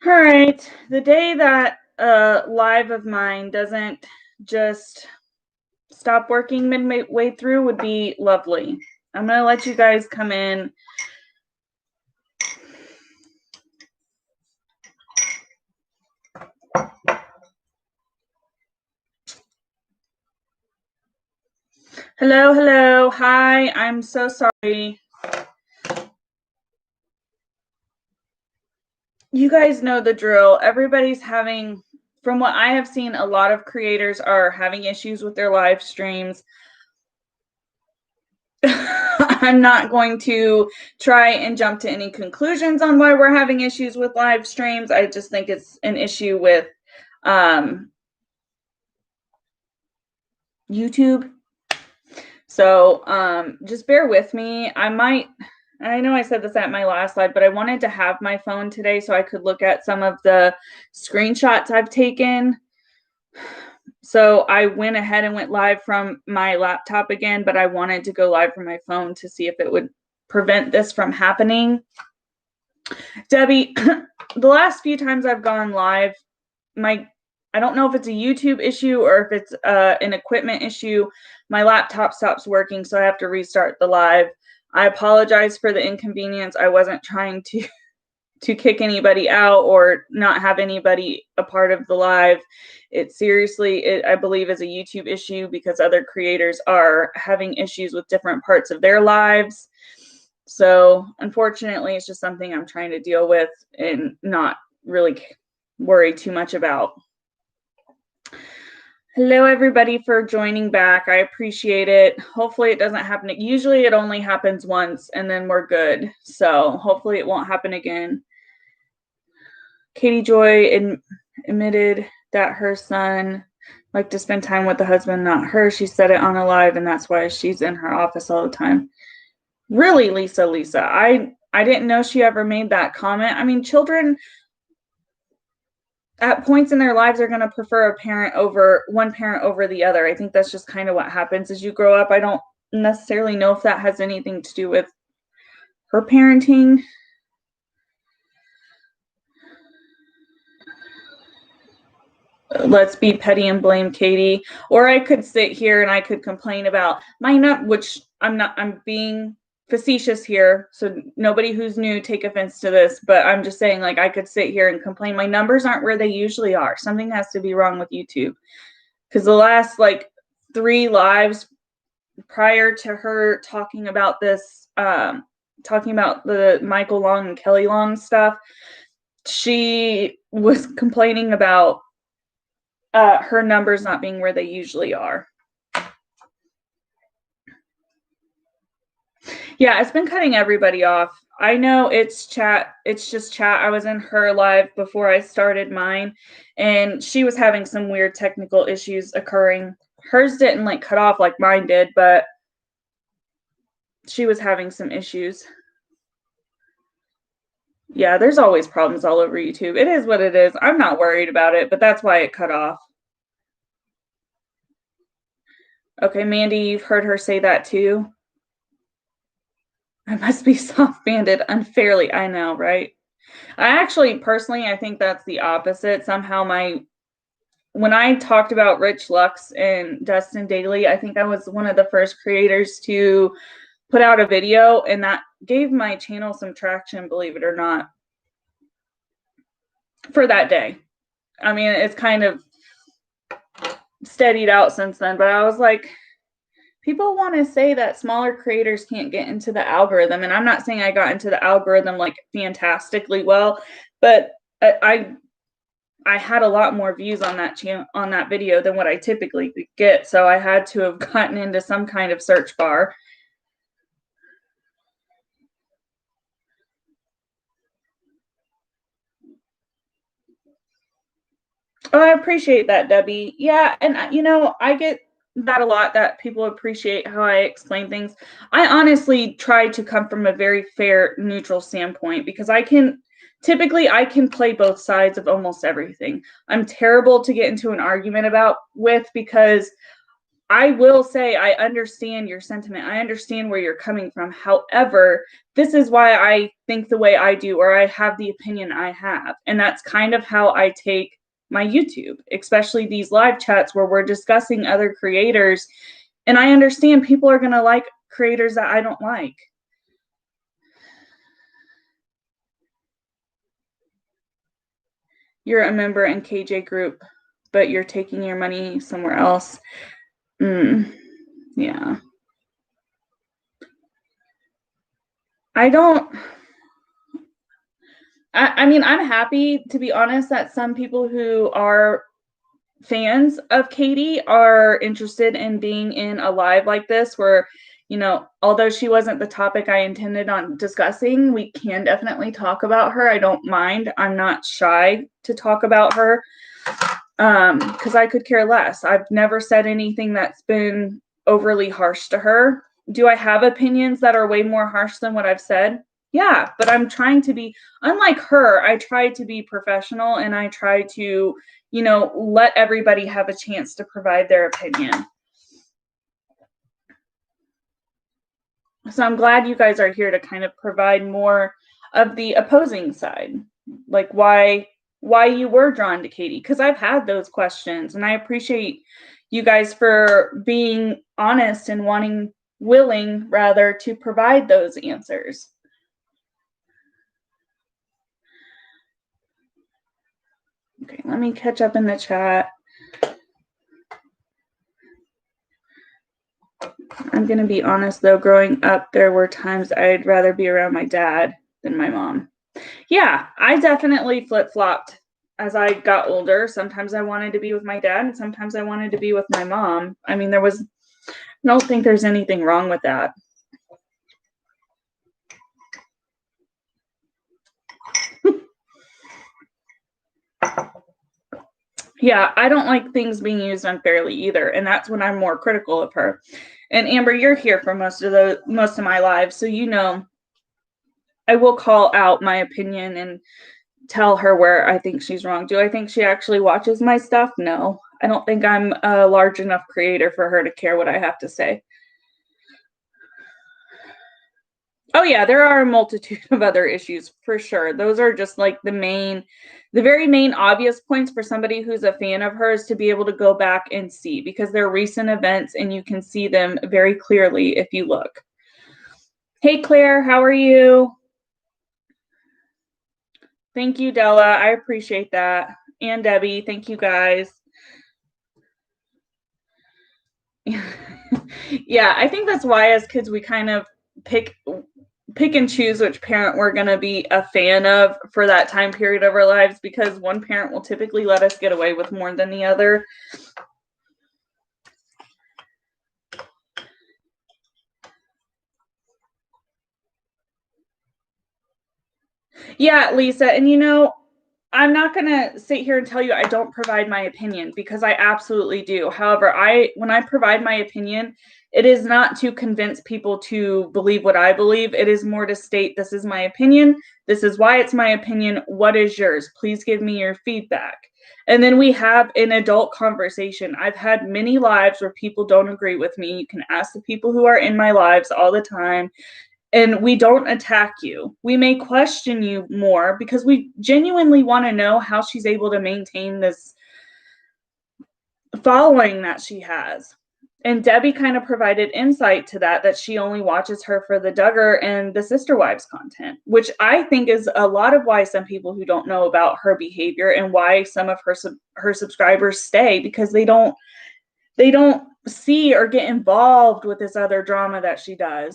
All right. The day that a live of mine doesn't just stop working midway through would be lovely. I'm going to let you guys come in. Hello, hello. Hi, I'm so sorry. You guys know the drill. Everybody's having, from what I have seen, a lot of creators are having issues with their live streams. I'm not going to try and jump to any conclusions on why we're having issues with live streams. I just think it's an issue with YouTube. So just bear with me. I know I said this at my last slide, but I wanted to have my phone today so I could look at some of the screenshots I've taken. So I went ahead and went live from my laptop again, but I wanted to go live from my phone to see if it would prevent this from happening. Debbie, the last few times I've gone live, I don't know if it's a YouTube issue or if it's an equipment issue. My laptop stops working, so I have to restart the live. I apologize for the inconvenience. I wasn't trying to kick anybody out or not have anybody a part of the live. It seriously, I believe, is a YouTube issue because other creators are having issues with different parts of their lives. So unfortunately, it's just something I'm trying to deal with and not really worry too much about. Hello, everybody, for joining back. I appreciate it. Hopefully it doesn't happen. Usually it only happens once and then we're good. So hopefully it won't happen again. Katie Joy admitted that her son liked to spend time with the husband, not her. She said it on a live, and that's why she's in her office all the time. Really, Lisa? I didn't know she ever made that comment. I mean, children at points in their lives are going to prefer one parent over the other. I think that's just kind of what happens as you grow up. I don't necessarily know if that has anything to do with her parenting. Let's be petty and blame Katie. Or I could sit here and I could complain about which I'm being facetious here, so nobody who's new take offense to this, but I'm just saying, like, I could sit here and complain my numbers aren't where they usually are. Something has to be wrong with YouTube, because the last 3 lives prior to her talking about this, talking about the Michael Long and Kelly Long stuff, she was complaining about her numbers not being where they usually are. Yeah, it's been cutting everybody off. I know it's chat. It's just chat. I was in her live before I started mine, and she was having some weird technical issues occurring. Hers didn't cut off like mine did, but she was having some issues. Yeah, there's always problems all over YouTube. It is what it is. I'm not worried about it, but that's why it cut off. Okay, Mandy, you've heard her say that too. I must be soft-banded unfairly. I know, right? I actually, personally, I think that's the opposite. Somehow when I talked about Rich Lux and Dustin Daly, I think I was one of the first creators to put out a video, and that gave my channel some traction, believe it or not, for that day. I mean, it's kind of steadied out since then, but I was like, people want to say that smaller creators can't get into the algorithm, and I'm not saying I got into the algorithm fantastically well, but I had a lot more views on that channel, on that video, than what I typically get, so I had to have gotten into some kind of search bar. Oh, I appreciate that, Debbie. Yeah, and I get that a lot, that people appreciate how I explain things. I honestly try to come from a very fair, neutral standpoint, because I can play both sides of almost everything. I'm terrible to get into an argument with, because I will say I understand your sentiment. I understand where you're coming from. However, this is why I think the way I do, or I have the opinion I have. And that's kind of how I take my YouTube, especially these live chats where we're discussing other creators. And I understand people are going to like creators that I don't like. You're a member in KJ group, but you're taking your money somewhere else. Yeah. I mean, I'm happy, to be honest, that some people who are fans of Katie are interested in being in a live like this where, you know, although she wasn't the topic I intended on discussing, we can definitely talk about her. I don't mind. I'm not shy to talk about her because I could care less. I've never said anything that's been overly harsh to her. Do I have opinions that are way more harsh than what I've said? Yeah, but I'm trying to be, unlike her, I try to be professional and I try to, you know, let everybody have a chance to provide their opinion. So I'm glad you guys are here to kind of provide more of the opposing side, like why you were drawn to Katie, because I've had those questions and I appreciate you guys for being honest and willing rather to provide those answers. Okay, let me catch up in the chat. I'm going to be honest, though. Growing up, there were times I'd rather be around my dad than my mom. Yeah, I definitely flip-flopped as I got older. Sometimes I wanted to be with my dad, and sometimes I wanted to be with my mom. I mean, I don't think there's anything wrong with that. Yeah, I don't like things being used unfairly either, and that's when I'm more critical of her. And Amber, you're here for most of my lives, so you know I will call out my opinion and tell her where I think she's wrong. Do I think she actually watches my stuff? No. I don't think I'm a large enough creator for her to care what I have to say. Oh yeah, there are a multitude of other issues for sure. Those are just like the very main obvious points for somebody who's a fan of hers to be able to go back and see, because they're recent events and you can see them very clearly if you look. Hey Claire, how are you? Thank you, Della. I appreciate that. And Debbie, thank you guys. Yeah, I think that's why as kids we kind of pick and choose which parent we're going to be a fan of for that time period of our lives, because one parent will typically let us get away with more than the other. Yeah, Lisa, and you know, I'm not going to sit here and tell you I don't provide my opinion, because I absolutely do. However, when I provide my opinion, it is not to convince people to believe what I believe. It is more to state, this is my opinion. This is why it's my opinion. What is yours? Please give me your feedback. And then we have an adult conversation. I've had many lives where people don't agree with me. You can ask the people who are in my lives all the time. And we don't attack you. We may question you more because we genuinely want to know how she's able to maintain this following that she has. And Debbie kind of provided insight to that she only watches her for the Duggar and the Sister Wives content, which I think is a lot of why some people who don't know about her behavior and why some of her subscribers stay, because they don't see or get involved with this other drama that she does.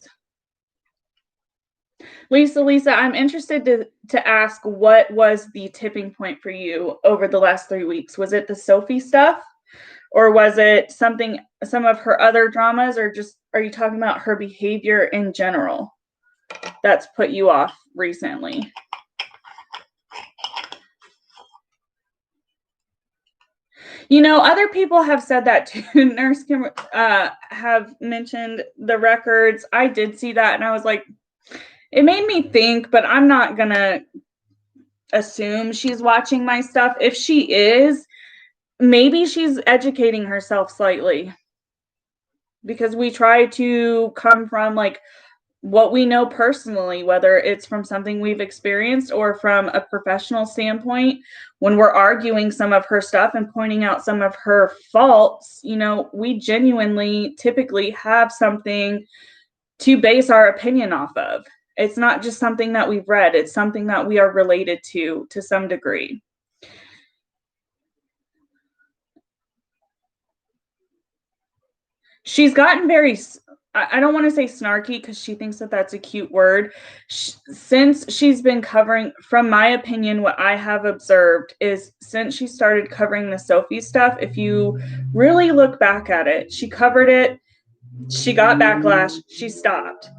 Lisa, I'm interested to ask, what was the tipping point for you over the last 3 weeks? Was it the Sophie stuff? Or was it some of her other dramas, or just are you talking about her behavior in general that's put you off recently? You know, other people have said that too. Nurse Kim have mentioned the records. I did see that and I was like, it made me think, but I'm not gonna assume she's watching my stuff. If she is, maybe she's educating herself slightly. because we try to come from like what we know personally, whether it's from something we've experienced or from a professional standpoint. When we're arguing some of her stuff and pointing out some of her faults, you know, we genuinely typically have something to base our opinion off of. It's not just something that we've read, it's something that we are related to some degree. She's gotten very, I don't want to say snarky because she thinks that that's a cute word. Since she's been covering, from my opinion, what I have observed is since she started covering the Sophie stuff, if you really look back at it, she covered it, she got backlash, she stopped.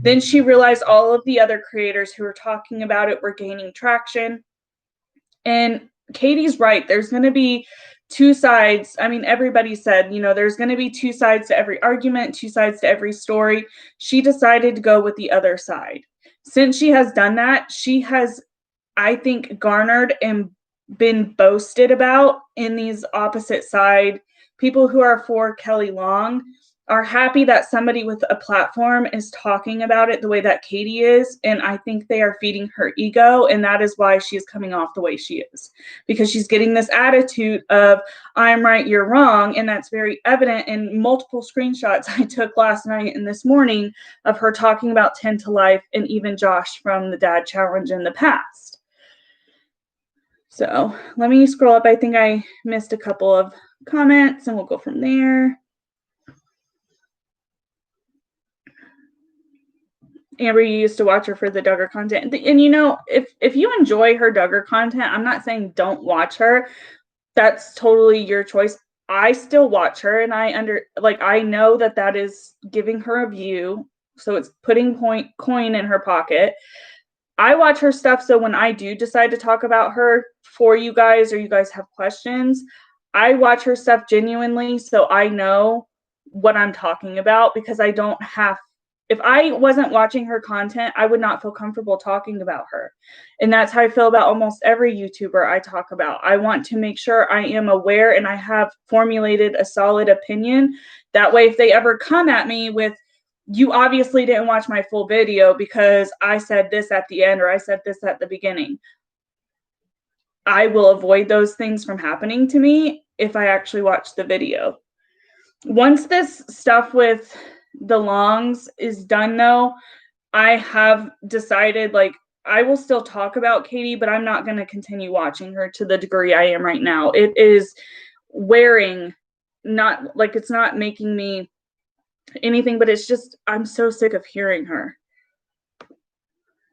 Then she realized all of the other creators who were talking about it were gaining traction. And Katie's right. There's going to be two sides. I mean, everybody said, you know, there's going to be two sides to every argument, two sides to every story. She decided to go with the other side. Since she has done that, she has, I think, garnered and been boasted about in these opposite side. People who are for Kelly Long are happy that somebody with a platform is talking about it the way that Katie is. And I think they are feeding her ego. And that is why she is coming off the way she is, because she's getting this attitude of I'm right, you're wrong. And that's very evident in multiple screenshots I took last night and this morning of her talking about 10 to Life and even Josh from the Dad Challenge in the past. So let me scroll up. I think I missed a couple of comments and we'll go from there. Amber, you used to watch her for the Duggar content. And you know, if you enjoy her Duggar content, I'm not saying don't watch her. That's totally your choice. I still watch her and I know that that is giving her a view. So it's putting coin in her pocket. I watch her stuff. So when I do decide to talk about her for you guys, or you guys have questions, I watch her stuff genuinely. So I know what I'm talking about, because I don't have, if I wasn't watching her content, I would not feel comfortable talking about her. And that's how I feel about almost every YouTuber I talk about. I want to make sure I am aware and I have formulated a solid opinion. That way, if they ever come at me with, you obviously didn't watch my full video because I said this at the end or I said this at the beginning, I will avoid those things from happening to me if I actually watch the video. Once this stuff with the Longs is done, though, I have decided, like, I will still talk about Katie, but I'm not going to continue watching her to the degree I am right now. It is wearing, not like it's not making me anything, but it's just, I'm so sick of hearing her.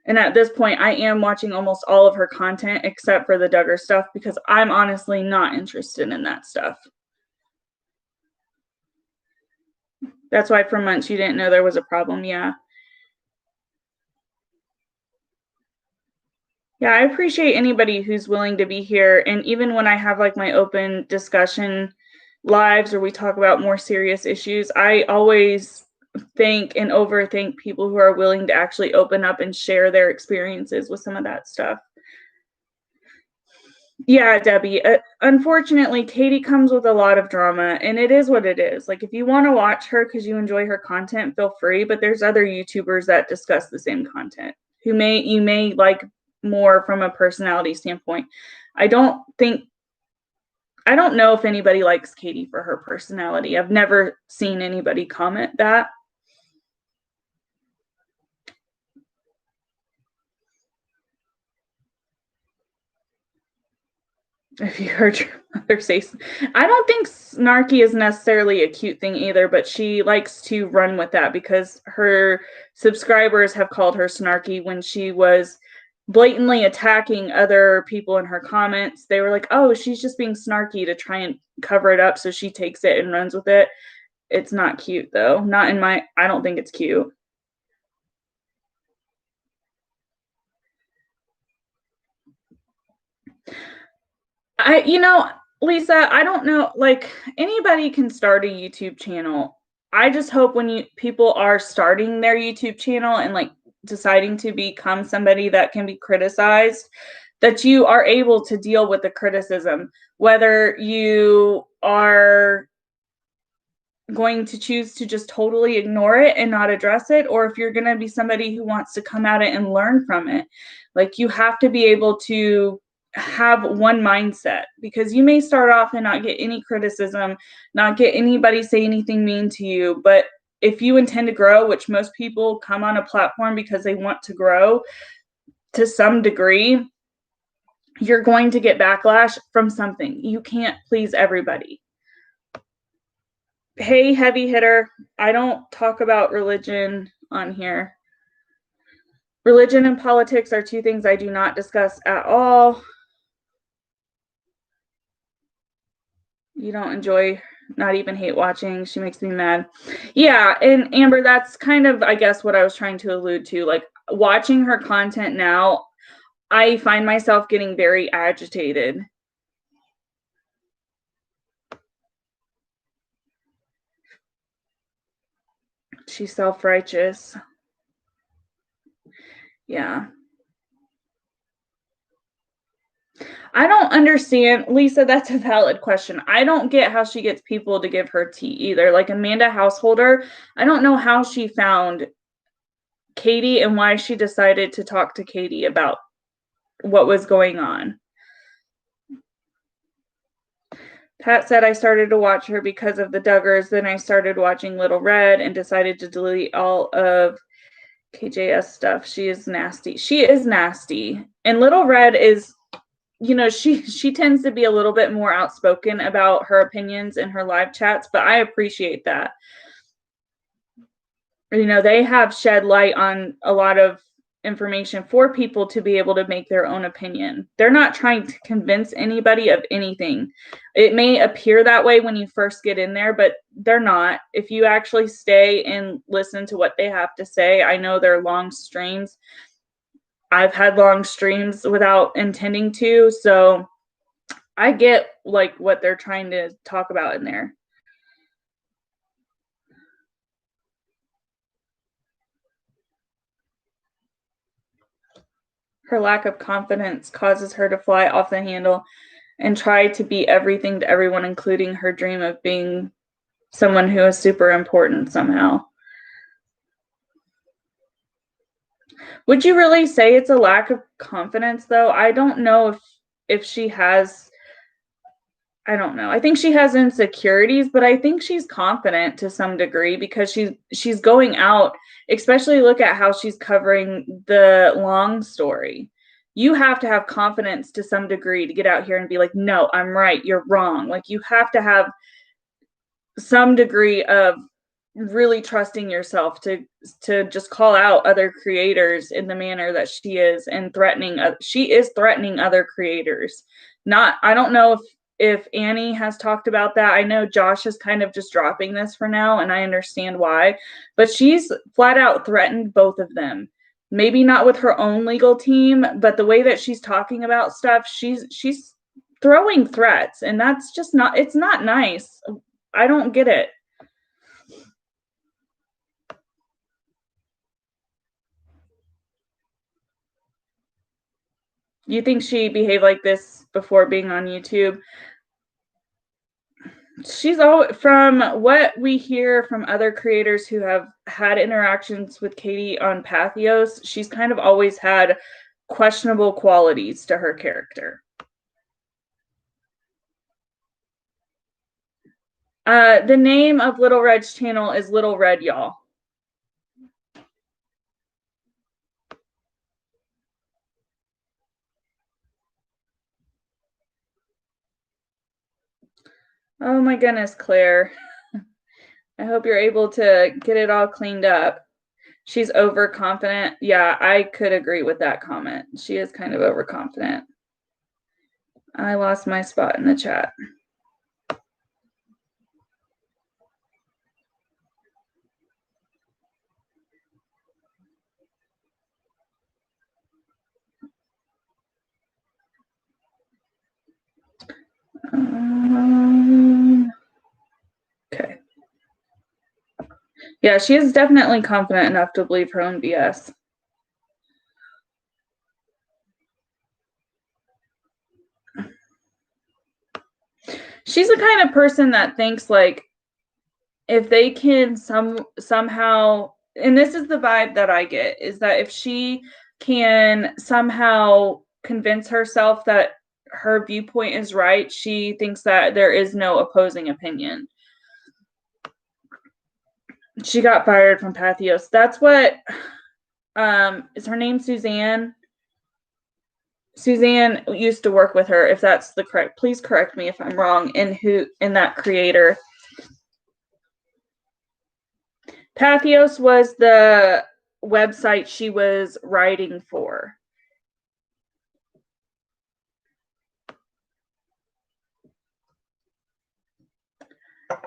And at this point, I am watching almost all of her content except for the Duggar stuff, because I'm honestly not interested in that stuff. That's why for months you didn't know there was a problem. Yeah. Yeah, I appreciate anybody who's willing to be here. And even when I have like my open discussion lives or we talk about more serious issues, I always thank and overthink people who are willing to actually open up and share their experiences with some of that stuff. Yeah, Debbie, unfortunately, Katie comes with a lot of drama, and it is what it is. Like, if you want to watch her because you enjoy her content, feel free, but there's other YouTubers that discuss the same content who you may like more from a personality standpoint. I don't know if anybody likes Katie for her personality. I've never seen anybody comment that. If you heard your mother say, I don't think snarky is necessarily a cute thing either, but she likes to run with that because her subscribers have called her snarky when she was blatantly attacking other people in her comments. They were like, oh, she's just being snarky to try and cover it up. So she takes it and runs with it. It's not cute though. Not in my, I don't think it's cute. Lisa, I don't know, like anybody can start a YouTube channel. I just hope when people are starting their YouTube channel and like deciding to become somebody that can be criticized, that you are able to deal with the criticism, whether you are going to choose to just totally ignore it and not address it, or if you're going to be somebody who wants to come at it and learn from it. Like, you have to be able to have one mindset, because you may start off and not get any criticism, not get anybody say anything mean to you, but if you intend to grow, which most people come on a platform because they want to grow to some degree, you're going to get backlash from something. You can't please everybody. Hey, heavy hitter, I don't talk about religion on here. Religion and politics are two things I do not discuss at all. You don't enjoy, not even hate watching. She makes me mad. Yeah, and Amber, that's kind of, I guess, what I was trying to allude to. Like, watching her content now, I find myself getting very agitated. She's self-righteous. Yeah. I don't understand, Lisa, that's a valid question. I don't get how she gets people to give her tea either. Like Amanda Householder, I don't know how she found Katie and why she decided to talk to Katie about what was going on. Pat said, I started to watch her because of the Duggars. Then I started watching Little Red and decided to delete all of KJS stuff. She is nasty. She is nasty. And Little Red is, you know, she tends to be a little bit more outspoken about her opinions in her live chats, but I appreciate that. You know, they have shed light on a lot of information for people to be able to make their own opinion. They're not trying to convince anybody of anything. It may appear that way when you first get in there, but they're not. If you actually stay and listen to what they have to say, I know they're long streams. I've had long streams without intending to, so I get like what they're trying to talk about in there. Her lack of confidence causes her to fly off the handle and try to be everything to everyone, including her dream of being someone who is super important somehow. Would you really say it's a lack of confidence, though? I don't know if she has, I don't know. I think she has insecurities, but I think she's confident to some degree because she's going out, especially look at how she's covering the long story. You have to have confidence to some degree to get out here and be like, no, I'm right, you're wrong. Like, you have to have some degree of really trusting yourself to just call out other creators in the manner that she is, and she is threatening other creators. Not, I don't know if Annie has talked about that. I know Josh is kind of just dropping this for now, and I understand why, but she's flat out threatened both of them. Maybe not with her own legal team, but the way that she's talking about stuff, she's throwing threats, and that's just not, it's not nice. I don't get it. You think she behaved like this before being on YouTube? She's all, from what we hear from other creators who have had interactions with Katie on Pathos, she's kind of always had questionable qualities to her character. The name of Little Red's channel is Little Red, y'all. Oh my goodness, Claire. I hope you're able to get it all cleaned up. She's overconfident. Yeah, I could agree with that comment. She is kind of overconfident. I lost my spot in the chat. Okay. Yeah, she is definitely confident enough to believe her own BS. She's the kind of person that thinks like if they can somehow, and this is the vibe that I get, is that if she can somehow convince herself that her viewpoint is right, she thinks that there is no opposing opinion. She got fired from Pathos. That's what, is her name Suzanne? Suzanne used to work with her, if that's the correct, please correct me if I'm wrong, in that creator. Pathos was the website she was writing for.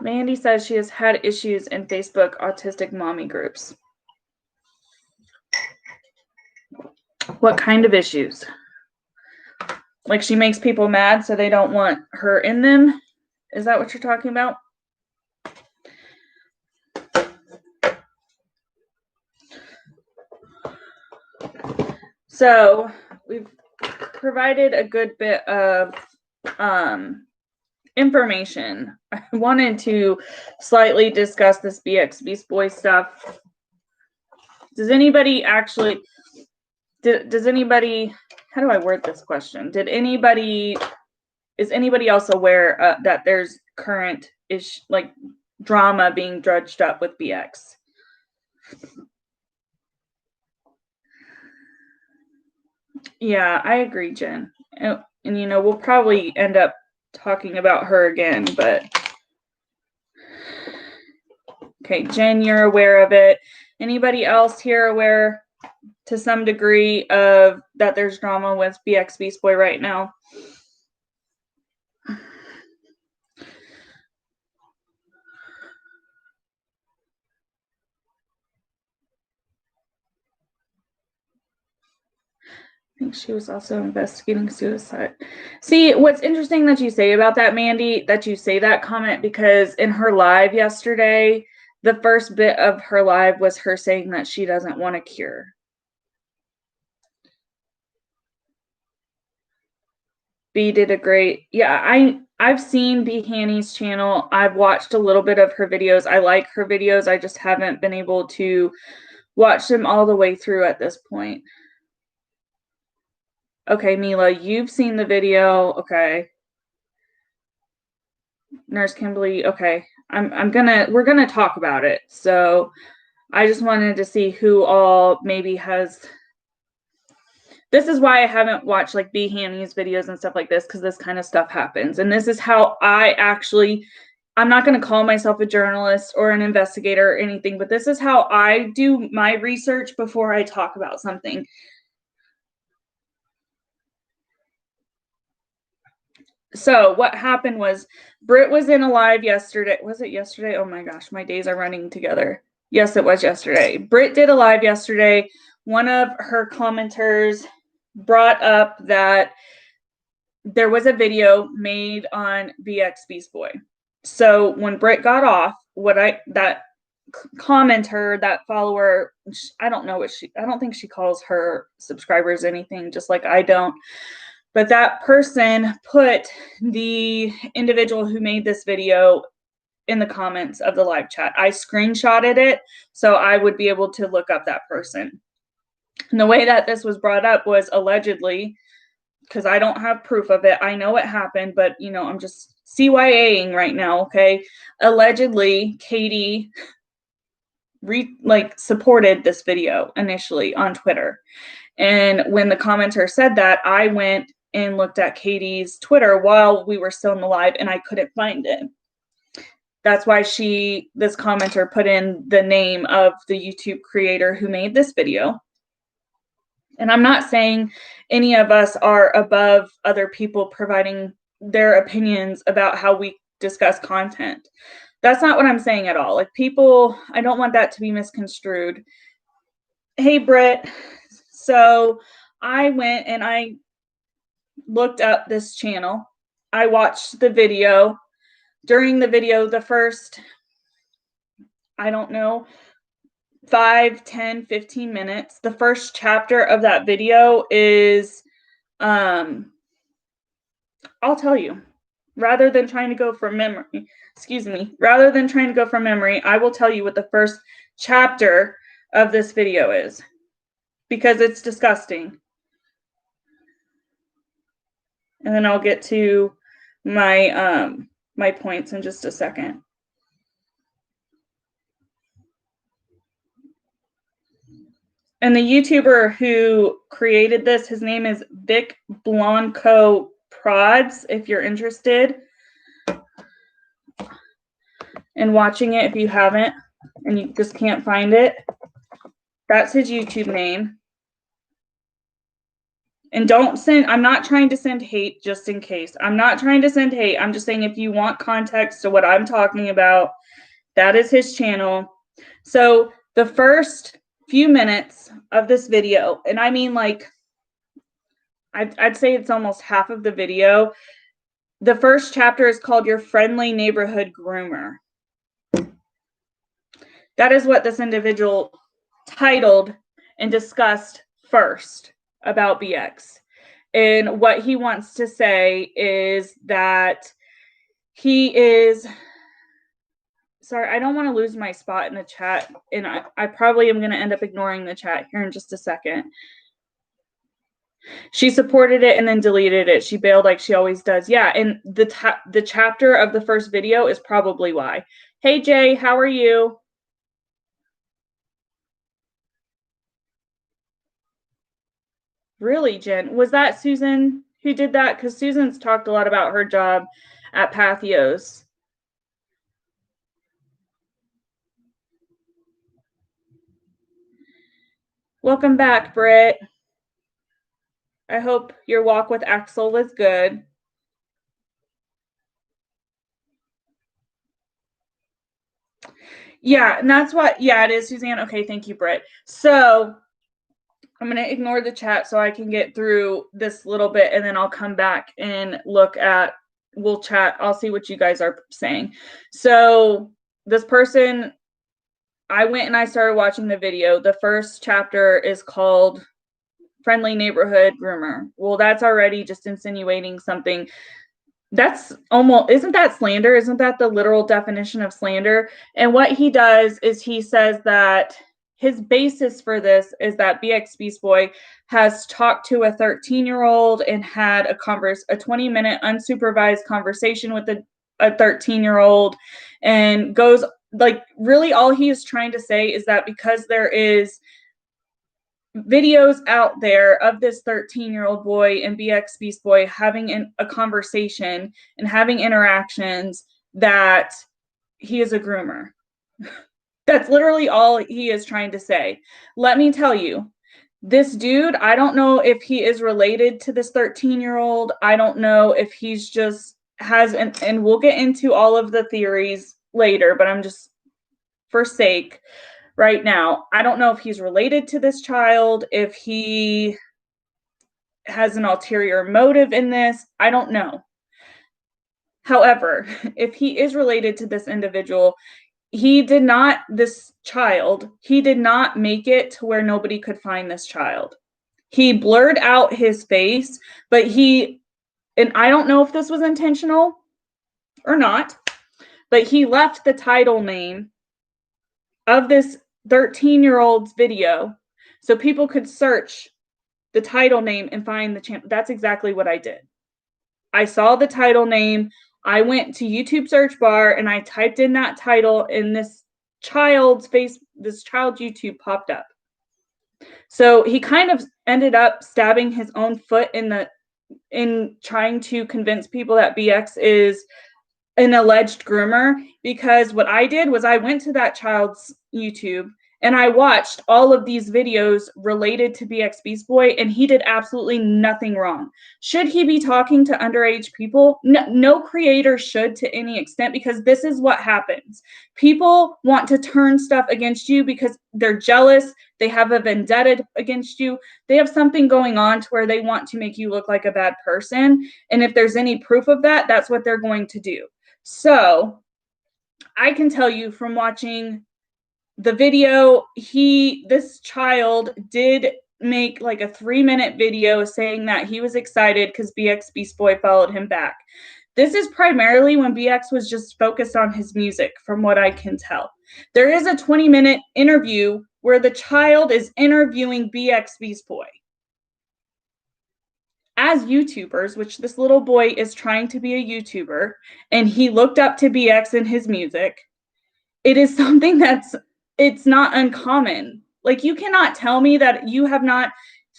Mandy says she has had issues in Facebook autistic mommy groups. What kind of issues? Like she makes people mad so they don't want her in them? Is that what you're talking about? So we've provided a good bit of information. I wanted to slightly discuss this Bxbeastboy stuff. Does anybody actually, does anybody, how do I word this question? Is anybody else aware that there's current like drama being drudged up with BX? Yeah, I agree, Jen. And you know, we'll probably end up talking about her again, but okay, Jen, you're aware of it. Anybody else here aware to some degree of that there's drama with Bxbeastboy right now? I think she was also investigating suicide. See, what's interesting that you say about that, Mandy, that you say that comment, because in her live yesterday, the first bit of her live was her saying that she doesn't want a cure. B did a great, yeah, I've seen B Hanny's channel. I've watched a little bit of her videos. I like her videos. I just haven't been able to watch them all the way through at this point. Okay, Mila, you've seen the video. Okay. Nurse Kimberly, okay. We're gonna talk about it. So I just wanted to see who all maybe has. This is why I haven't watched like B Hanny's videos and stuff like this, because this kind of stuff happens. And this is how I'm not going to call myself a journalist or an investigator or anything, but this is how I do my research before I talk about something. So what happened was Britt was in a live yesterday. Was it yesterday? Oh my gosh, my days are running together. Yes, it was yesterday. Britt did a live yesterday. One of her commenters brought up that there was a video made on Bxbeastboy. So when Britt got off, that commenter, that follower, I don't think she calls her subscribers anything, just like I don't. But that person put the individual who made this video in the comments of the live chat. I screenshotted it so I would be able to look up that person. And the way that this was brought up was allegedly, because I don't have proof of it. I know it happened, but you know, I'm just CYAing right now, okay? Allegedly, Katie supported this video initially on Twitter. And when the commenter said that, I went and looked at Katie's Twitter while we were still in the live, and I couldn't find it. That's why this commenter put in the name of the YouTube creator who made this video. And I'm not saying any of us are above other people providing their opinions about how we discuss content. That's not what I'm saying at all. Like people, I don't want that to be misconstrued. Hey, Britt. So I went and I looked up this channel. I watched the video. During the video, the first, I don't know, 5, 10, 15 minutes. The first chapter of that video is, I'll tell you. rather than trying to go from memory, rather than trying to go from memory, I will tell you what the first chapter of this video is, because it's disgusting. And then I'll get to my my points in just a second. And the YouTuber who created this, his name is Blanco Prods, if you're interested in watching it, if you haven't and you just can't find it. That's his YouTube name. And don't send, I'm not trying to send hate, just in case. I'm not trying to send hate. I'm just saying if you want context to what I'm talking about, that is his channel. So the first few minutes of this video, and I mean like, I'd say it's almost half of the video. The first chapter is called Your Friendly Neighborhood Groomer. That is what this individual titled and discussed first about BX. And what he wants to say is that he is, sorry, I don't want to lose my spot in the chat, and I probably am going to end up ignoring the chat here in just a second. She supported it and then deleted it. She bailed like she always does. Yeah, and the chapter of the first video is probably why. Hey, Jay, how are you? Really, Jen? Was that Susan who did that? Because Susan's talked a lot about her job at Pathos. Welcome back, Britt. I hope your walk with Axel was good. Yeah, and that's what, yeah, it is, Suzanne. Okay, thank you, Britt. So I'm going to ignore the chat so I can get through this little bit, and then I'll come back and look at, we'll chat. I'll see what you guys are saying. So this person, I went and I started watching the video. The first chapter is called Friendly Neighborhood Groomer. Well, that's already just insinuating something. That's almost, isn't that slander? Isn't that the literal definition of slander? And what he does is he says that his basis for this is that Bxbeastboy has talked to a 13-year-old and had a 20-minute unsupervised conversation with a 13-year-old, and goes like, really all he is trying to say is that because there is videos out there of this 13-year-old boy and Bxbeastboy having a conversation and having interactions, that he is a groomer. That's literally all he is trying to say. Let me tell you, this dude, I don't know if he is related to this 13-year-old. I don't know if he's just has, and we'll get into all of the theories later, but I'm just, for sake, right now, I don't know if he's related to this child, if he has an ulterior motive in this. I don't know. However, if he is related to this individual, he did not make it to where nobody could find this child. He blurred out his face, but and I don't know if this was intentional or not, but he left the title name of this 13-year-old's video so people could search the title name and find the channel. That's exactly what I did. I saw the title name. I went to YouTube search bar and I typed in that title, and this child's YouTube popped up. So he kind of ended up stabbing his own foot in trying to convince people that BX is an alleged groomer, because what I did was I went to that child's YouTube and I watched all of these videos related to Bxbeastboy, and he did absolutely nothing wrong. Should he be talking to underage people? No creator should, to any extent, because this is what happens. People want to turn stuff against you because they're jealous. They have a vendetta against you. They have something going on to where they want to make you look like a bad person. And if there's any proof of that, that's what they're going to do. So I can tell you from watching the video, this child did make like a 3-minute video saying that he was excited because Bxbeastboy followed him back. This is primarily when BX was just focused on his music, from what I can tell. There is a 20-minute interview where the child is interviewing Bxbeastboy. As YouTubers, which this little boy is trying to be a YouTuber, and he looked up to BX in his music, it is something it's not uncommon. Like, you cannot tell me that you have not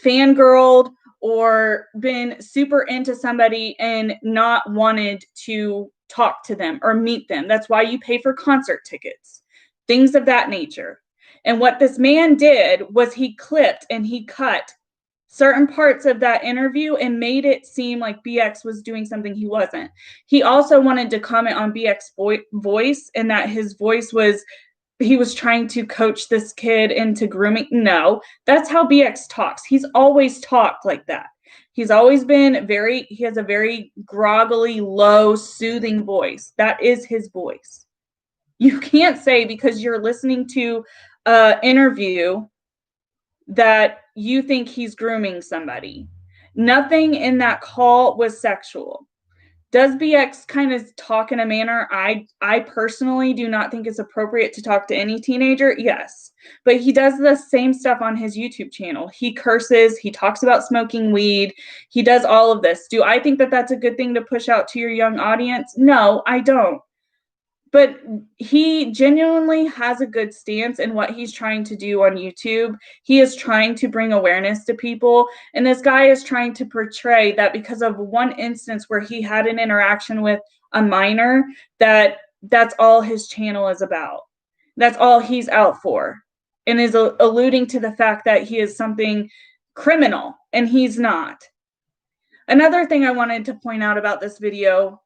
fangirled or been super into somebody and not wanted to talk to them or meet them. That's why you pay for concert tickets, things of that nature. And what this man did was he clipped and he cut certain parts of that interview and made it seem like BX was doing something he wasn't. He also wanted to comment on BX voice, and that his voice was, he was trying to coach this kid into grooming. No, that's how BX talks. He's always talked like that. He's always been he has a very groggily, low, soothing voice. That is his voice. You can't say because you're listening to an interview that you think he's grooming somebody. Nothing in that call was sexual. Does BX kind of talk in a manner I personally do not think is appropriate to talk to any teenager? Yes. But he does the same stuff on his YouTube channel. He curses, he talks about smoking weed, he does all of this. Do I think that that's a good thing to push out to your young audience? No, I don't. But he genuinely has a good stance in what he's trying to do on YouTube. He is trying to bring awareness to people. And this guy is trying to portray that because of one instance where he had an interaction with a minor, that's all his channel is about. That's all he's out for. And is alluding to the fact that he is something criminal, and he's not. Another thing I wanted to point out about this video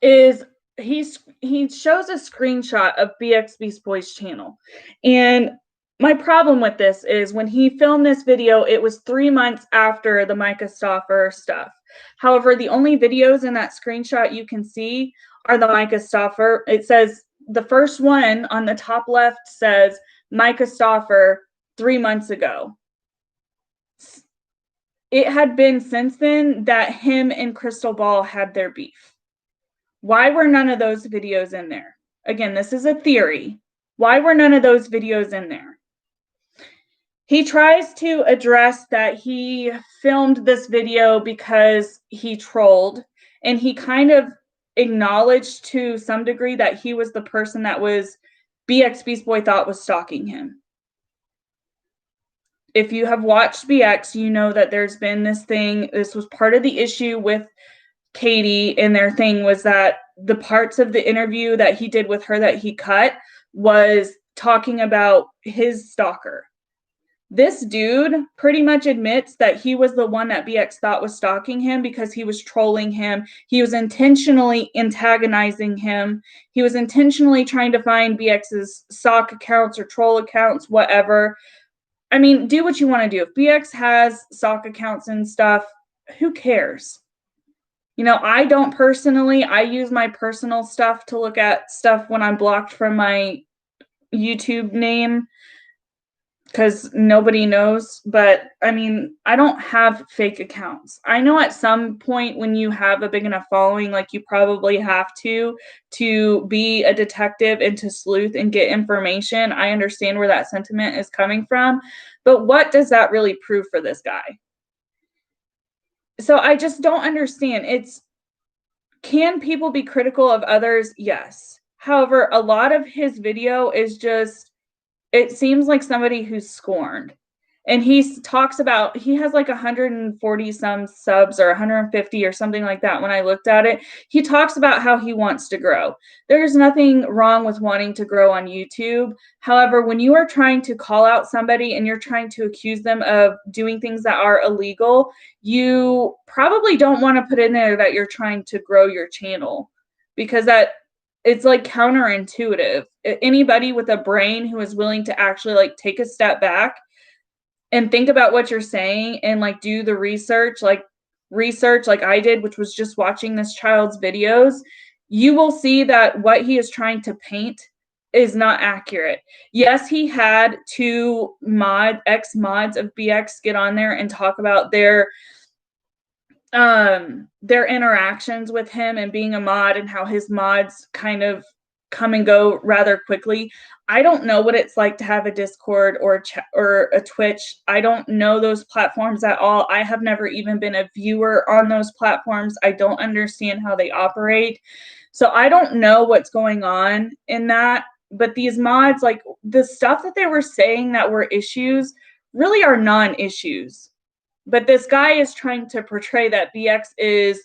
is he shows a screenshot of Bxbeastboy's channel. And my problem with this is when he filmed this video, it was 3 months after the Micah Stauffer stuff. However, the only videos in that screenshot you can see are the Micah Stauffer. It says, the first one on the top left says Micah Stauffer 3 months ago. It had been since then that him and Crystal Ball had their beef. Why were none of those videos in there? Again, this is a theory. Why were none of those videos in there? He tries to address that he filmed this video because he trolled, and he kind of acknowledged to some degree that he was the person that Bxbeastboy thought was stalking him. If you have watched BX, you know that there's been this thing. This was part of the issue with Katie, and their thing was that the parts of the interview that he did with her that he cut was talking about his stalker. This dude pretty much admits that he was the one that BX thought was stalking him because he was trolling him. He was intentionally antagonizing him. He was intentionally trying to find BX's sock accounts or troll accounts, whatever. I mean, do what you want to do. If BX has sock accounts and stuff, who cares? You know, I don't personally. I use my personal stuff to look at stuff when I'm blocked from my YouTube name because nobody knows. But I mean, I don't have fake accounts. I know at some point when you have a big enough following, like you probably have to be a detective and to sleuth and get information. I understand where that sentiment is coming from. But what does that really prove for this guy? So I just don't understand. Can people be critical of others? Yes. However, a lot of his video is just, it seems like somebody who's scorned. And he talks about, he has like 140 some subs or 150 or something like that when I looked at it. He talks about how he wants to grow. There's nothing wrong with wanting to grow on YouTube. However, when you are trying to call out somebody and you're trying to accuse them of doing things that are illegal, you probably don't want to put in there that you're trying to grow your channel, because it's like counterintuitive. Anybody with a brain who is willing to actually like take a step back and think about what you're saying and like do the research like I did, which was just watching this child's videos, you will see that what he is trying to paint is not accurate. Yes, he had two ex-mods of BX get on there and talk about their their interactions with him and being a mod and how his mods kind of come and go rather quickly. I don't know what it's like to have a Discord or a Twitch. I don't know those platforms at all. I have never even been a viewer on those platforms. I don't understand how they operate. So I don't know what's going on in that. But these mods, like the stuff that they were saying that were issues, really are non-issues. But this guy is trying to portray that BX is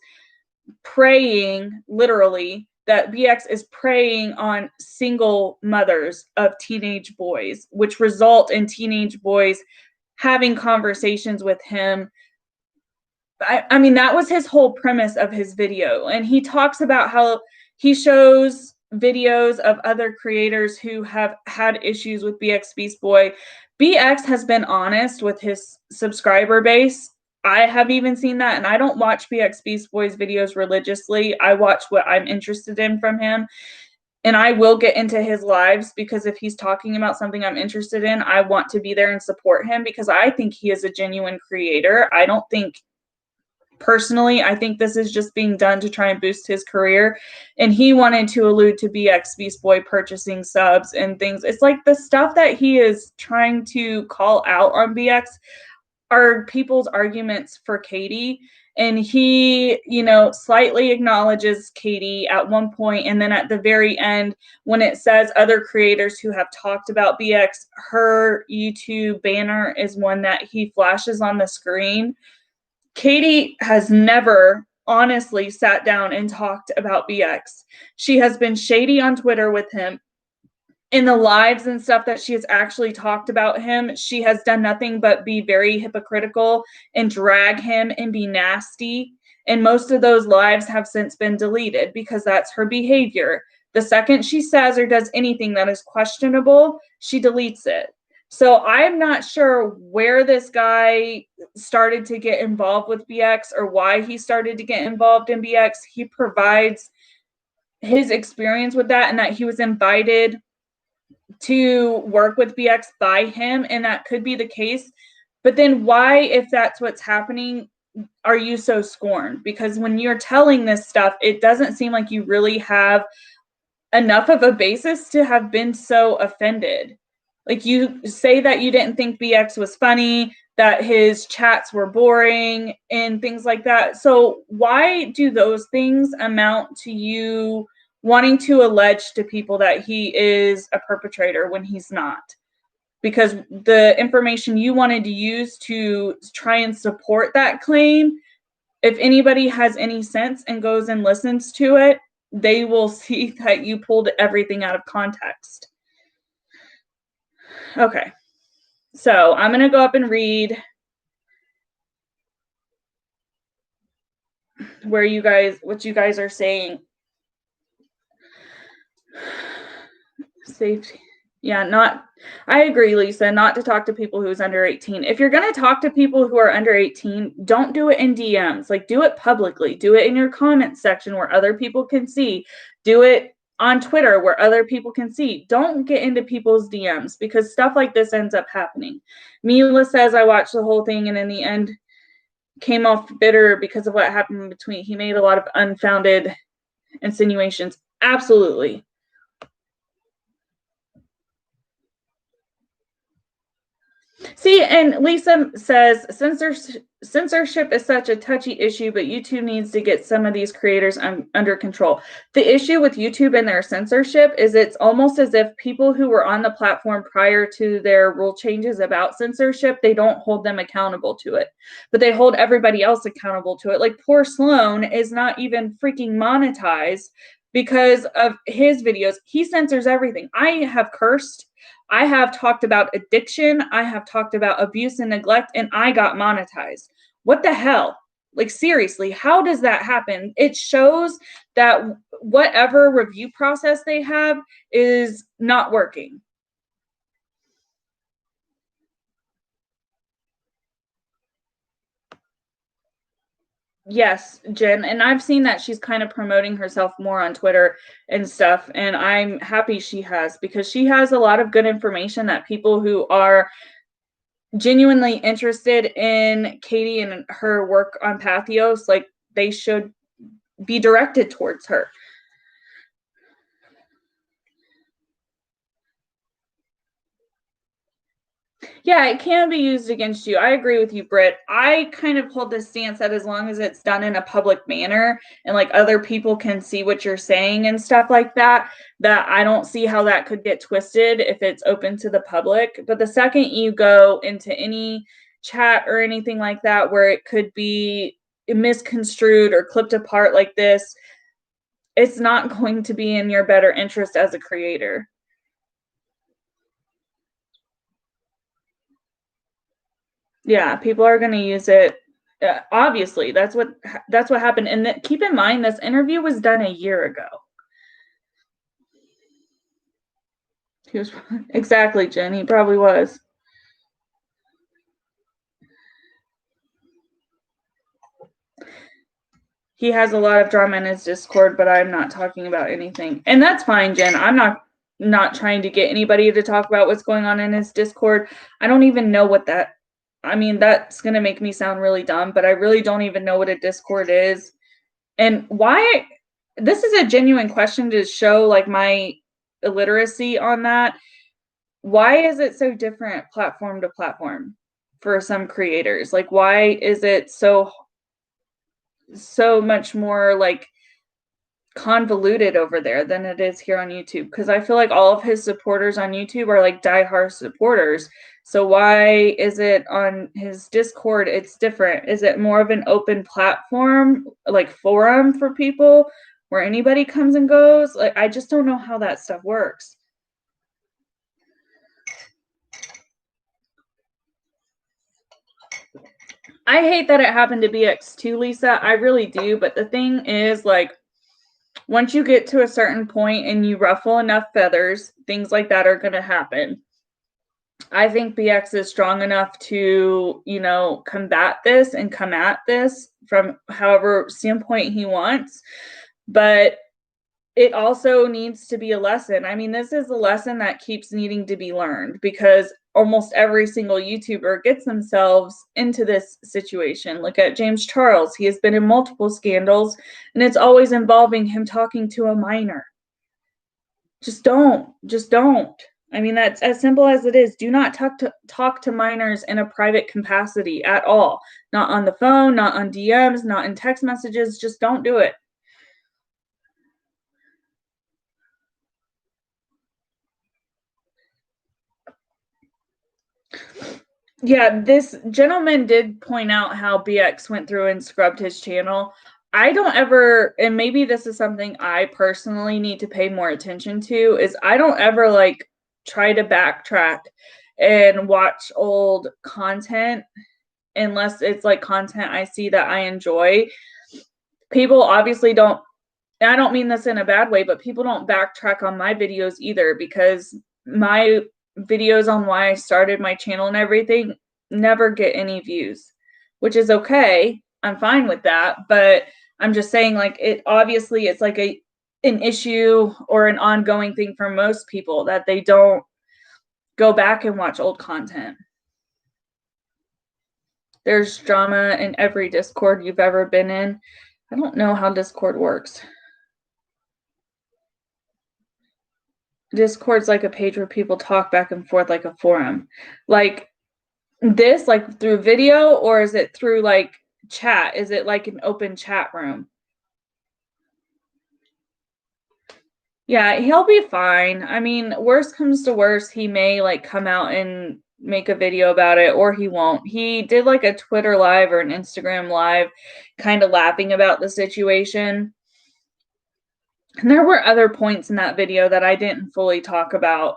preying, literally, that BX is preying on single mothers of teenage boys, which result in teenage boys having conversations with him. I mean, that was his whole premise of his video. And he talks about how he shows videos of other creators who have had issues with Bxbeastboy. BX has been honest with his subscriber base. I have even seen that, and I don't watch Bxbeastboy's videos religiously. I watch what I'm interested in from him, and I will get into his lives because if he's talking about something I'm interested in, I want to be there and support him because I think he is a genuine creator. I don't think personally, I think this is just being done to try and boost his career. And he wanted to allude to Bxbeastboy purchasing subs and things. It's like the stuff that he is trying to call out on BX are people's arguments for Katie. And he, you know, slightly acknowledges Katie at one point, and then at the very end, when it says other creators who have talked about BX, her YouTube banner is one that he flashes on the screen. Katie has never honestly sat down and talked about BX. She has been shady on Twitter with him. In the lives and stuff that she has actually talked about him, she has done nothing but be very hypocritical and drag him and be nasty. And most of those lives have since been deleted because that's her behavior. The second she says or does anything that is questionable, she deletes it. So I'm not sure where this guy started to get involved with BX or why he started to get involved in BX. He provides his experience with that and that he was invited to work with BX by him, and that could be the case. But then why, if that's what's happening, are you so scorned? Because when you're telling this stuff, it doesn't seem like you really have enough of a basis to have been so offended. Like, you say that you didn't think BX was funny, that his chats were boring and things like that. So why do those things amount to you wanting to allege to people that he is a perpetrator when he's not? Because the information you wanted to use to try and support that claim, if anybody has any sense and goes and listens to it, they will see that you pulled everything out of context. Okay, so I'm going to go up and read what you guys are saying. Safety. Yeah, I agree, Lisa, not to talk to people who's under 18. If you're going to talk to people who are under 18, don't do it in DMs. Like, do it publicly. Do it in your comments section where other people can see. Do it on Twitter where other people can see. Don't get into people's DMs because stuff like this ends up happening. Mila says, I watched the whole thing and in the end came off bitter because of what happened in between. He made a lot of unfounded insinuations. Absolutely. See, and Lisa says censorship is such a touchy issue, but YouTube needs to get some of these creators under control. The issue with YouTube and their censorship is it's almost as if people who were on the platform prior to their rule changes about censorship, they don't hold them accountable to it, but they hold everybody else accountable to it. Like poor Sloan is not even freaking monetized because of his videos. He censors everything. I have cursed. I have talked about addiction. I have talked about abuse and neglect, and I got monetized. What the hell? Like, seriously, how does that happen? It shows that whatever review process they have is not working. Yes, Jen, and I've seen that she's kind of promoting herself more on Twitter and stuff, and I'm happy she has because she has a lot of good information that people who are genuinely interested in Katie and her work on Pathos, like they should be directed towards her. Yeah, it can be used against you. I agree with you, Britt. I kind of hold this stance that as long as it's done in a public manner and like other people can see what you're saying and stuff like that, that I don't see how that could get twisted if it's open to the public. But the second you go into any chat or anything like that where it could be misconstrued or clipped apart like this, it's not going to be in your better interest as a creator. Yeah, people are going to use it. Obviously, that's what happened. And keep in mind, this interview was done a year ago. He was exactly, Jen. He probably was. He has a lot of drama in his Discord, but I'm not talking about anything, and that's fine, Jen. I'm not trying to get anybody to talk about what's going on in his Discord. I don't even know what that. I mean, that's gonna make me sound really dumb, but I really don't even know what a Discord is, and why. This is a genuine question to show like my illiteracy on that. Why is it so different platform to platform for some creators? Like, why is it so much more like convoluted over there than it is here on YouTube? Because I feel like all of his supporters on YouTube are like diehard supporters. So why is it on his Discord it's different? Is it more of an open platform, like forum for people where anybody comes and goes? Like, I just don't know how that stuff works. I hate that it happened to BX too, Lisa. I really do. But the thing is, like, once you get to a certain point and you ruffle enough feathers, things like that are going to happen. I think BX is strong enough to, combat this and come at this from however standpoint he wants. But it also needs to be a lesson. I mean, this is a lesson that keeps needing to be learned because almost every single YouTuber gets themselves into this situation. Look at James Charles. He has been in multiple scandals, and it's always involving him talking to a minor. Just don't. I mean, that's as simple as it is. Do not talk to minors in a private capacity at all. Not on the phone, not on DMs, not in text messages. Just don't do it. Yeah, this gentleman did point out how BX went through and scrubbed his channel. I don't ever, and maybe this is something I personally need to pay more attention to, is I don't ever like try to backtrack and watch old content unless it's like content I see that I enjoy. People obviously don't, and I don't mean this in a bad way, but people don't backtrack on my videos either because my videos on why I started my channel and everything never get any views, which is okay. I'm fine with that, but I'm just saying like it obviously it's like an issue or an ongoing thing for most people that they don't go back and watch old content. There's drama in every Discord you've ever been in. I don't know how Discord works. Discord's like a page where people talk back and forth like a forum. Like this, like through video, or is it through like chat? Is it like an open chat room? Yeah, he'll be fine. I mean, worst comes to worst, he may like come out and make a video about it, or he won't. He did like a Twitter live or an Instagram live kind of laughing about the situation. And there were other points in that video that I didn't fully talk about.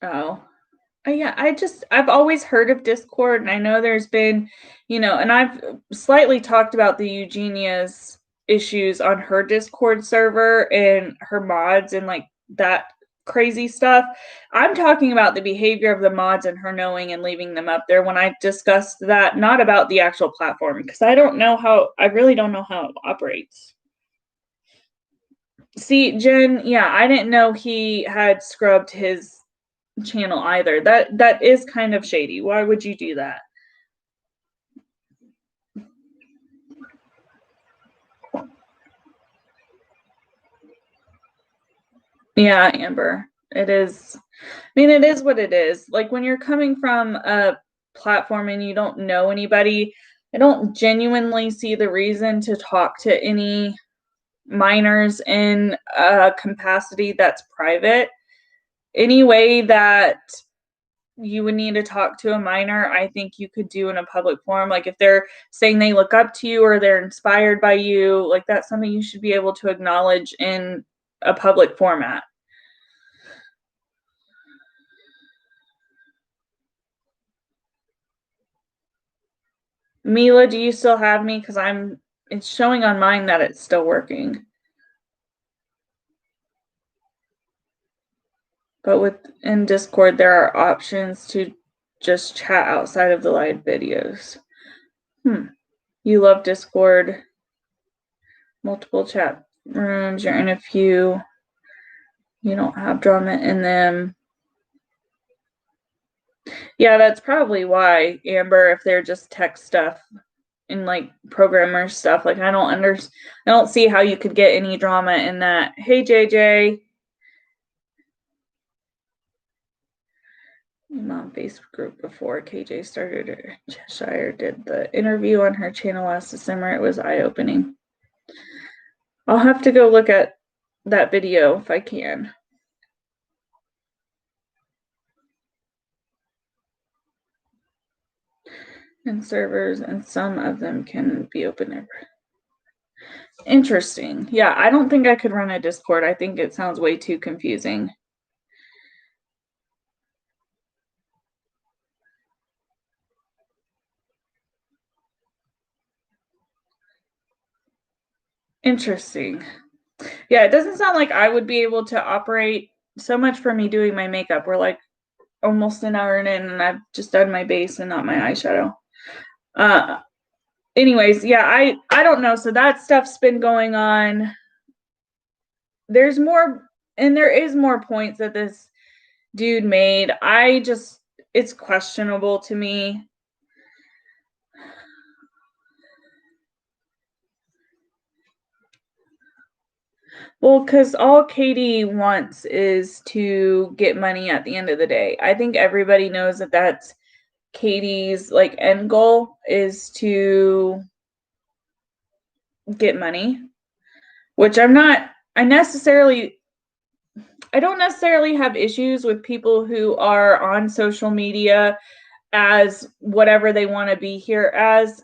Oh. Yeah, I've always heard of Discord, and I know there's been, and I've slightly talked about the Eugenia's issues on her Discord server and her mods and like that crazy stuff. I'm talking about the behavior of the mods and her knowing and leaving them up there when I discussed that, not about the actual platform, because I really don't know how it operates. See, Jen, yeah, I didn't know he had scrubbed his channel either. That is kind of shady. Why would you do that? Yeah, Amber. It is. I mean, it is what it is. Like when you're coming from a platform and you don't know anybody, I don't genuinely see the reason to talk to any minors in a capacity that's private. Any way that you would need to talk to a minor, I think you could do in a public forum. Like if they're saying they look up to you or they're inspired by you, like that's something you should be able to acknowledge in a public format. Mila, do you still have me? Because it's showing on mine that it's still working. But in Discord, there are options to just chat outside of the live videos. You love Discord. Multiple chat rooms. You're in a few. You don't have drama in them. Yeah, that's probably why, Amber, if they're just tech stuff and like programmer stuff, like I don't see how you could get any drama in that. Hey JJ. I'm on Facebook group before KJ started her. Cheshire did the interview on her channel last December. It was eye-opening. I'll have to go look at that video if I can. And servers, and some of them can be open. Interesting. Yeah, I don't think I could run a Discord. I think it sounds way too confusing. Interesting. Yeah, it doesn't sound like I would be able to operate. So much for me doing my makeup. We're like almost an hour in and I've just done my base and not my eyeshadow. Anyways, yeah, I don't know. So that stuff's been going on. There's more, and there is more points that this dude made. It's questionable to me. Well, because all Katie wants is to get money at the end of the day. I think everybody knows that that's Katie's like end goal is to get money, which I don't necessarily have issues with people who are on social media as whatever they want to be here as,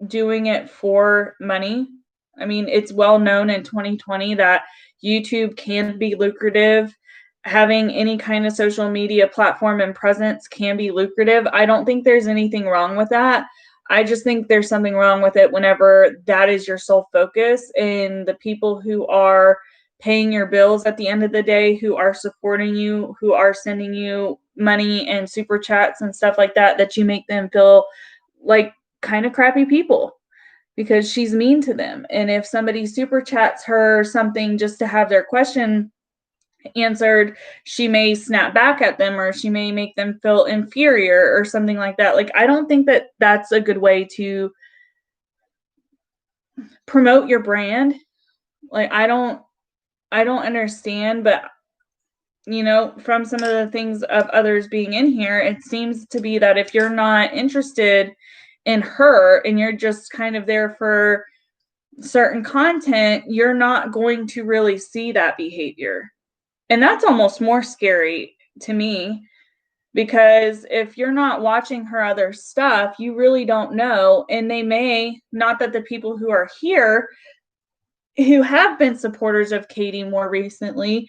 doing it for money. I mean, it's well known in 2020 that YouTube can be lucrative. Having any kind of social media platform and presence can be lucrative. I don't think there's anything wrong with that. I just think there's something wrong with it whenever that is your sole focus, and the people who are paying your bills at the end of the day, who are supporting you, who are sending you money and super chats and stuff like that, that you make them feel like kind of crappy people because she's mean to them. And if somebody super chats her something just to have their question answered, she may snap back at them, or she may make them feel inferior or something like that. Like, I don't think that that's a good way to promote your brand. Like, I don't understand, but you know, from some of the things of others being in here, it seems to be that if you're not interested in her and you're just kind of there for certain content, you're not going to really see that behavior. And that's almost more scary to me, because if you're not watching her other stuff, you really don't know. And they may, not that the people who are here who have been supporters of Katie more recently,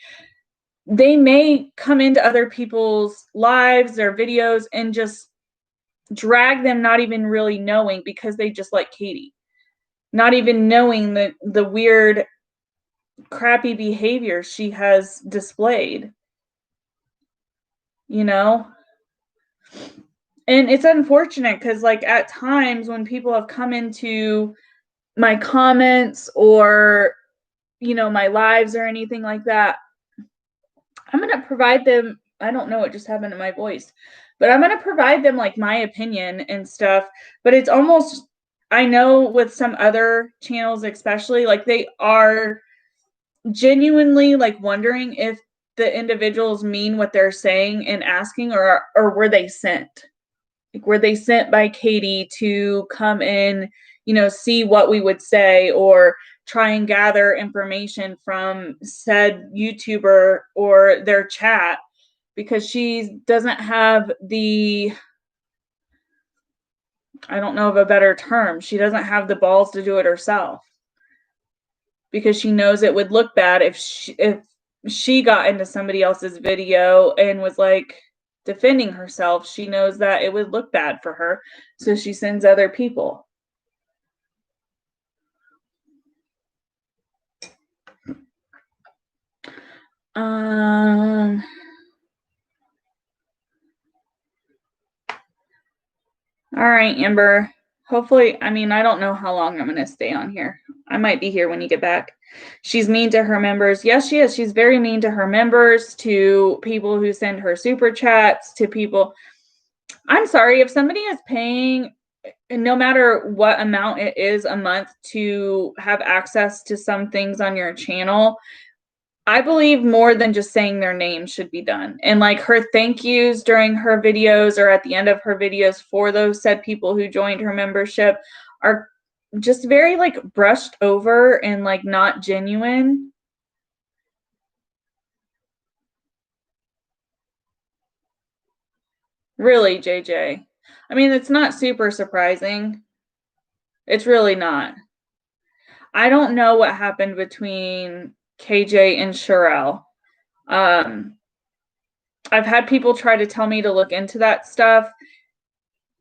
they may come into other people's lives or videos and just drag them, not even really knowing, because they just like Katie, not even knowing the weird, crappy behavior she has displayed. you know? And it's unfortunate because, like, at times when people have come into my comments or, you know, my lives or anything like that, I'm going to provide them, I don't know what just happened to my voice, but I'm going to provide them like my opinion and stuff. But it's almost, I know with some other channels, especially, like they are genuinely like wondering if the individuals mean what they're saying and asking, or were they sent? Like, were they sent by Katie to come in, you know, see what we would say or try and gather information from said YouTuber or their chat, because she doesn't have the, I don't know of a better term, she doesn't have the balls to do it herself, because she knows it would look bad if she got into somebody else's video and was like defending herself. She knows that it would look bad for her, so she sends other people. All right, Amber. Hopefully, I mean, I don't know how long I'm going to stay on here. I might be here when you get back. She's mean to her members. Yes, she is. She's very mean to her members, to people who send her super chats, to people. I'm sorry, if somebody is paying, no matter what amount it is a month, to have access to some things on your channel, I believe more than just saying their name should be done. And like her thank yous during her videos or at the end of her videos for those said people who joined her membership are just very like brushed over and like not genuine. Really, JJ. I mean, it's not super surprising. It's really not. I don't know what happened between KJ and Sherelle. I've had people try to tell me to look into that stuff.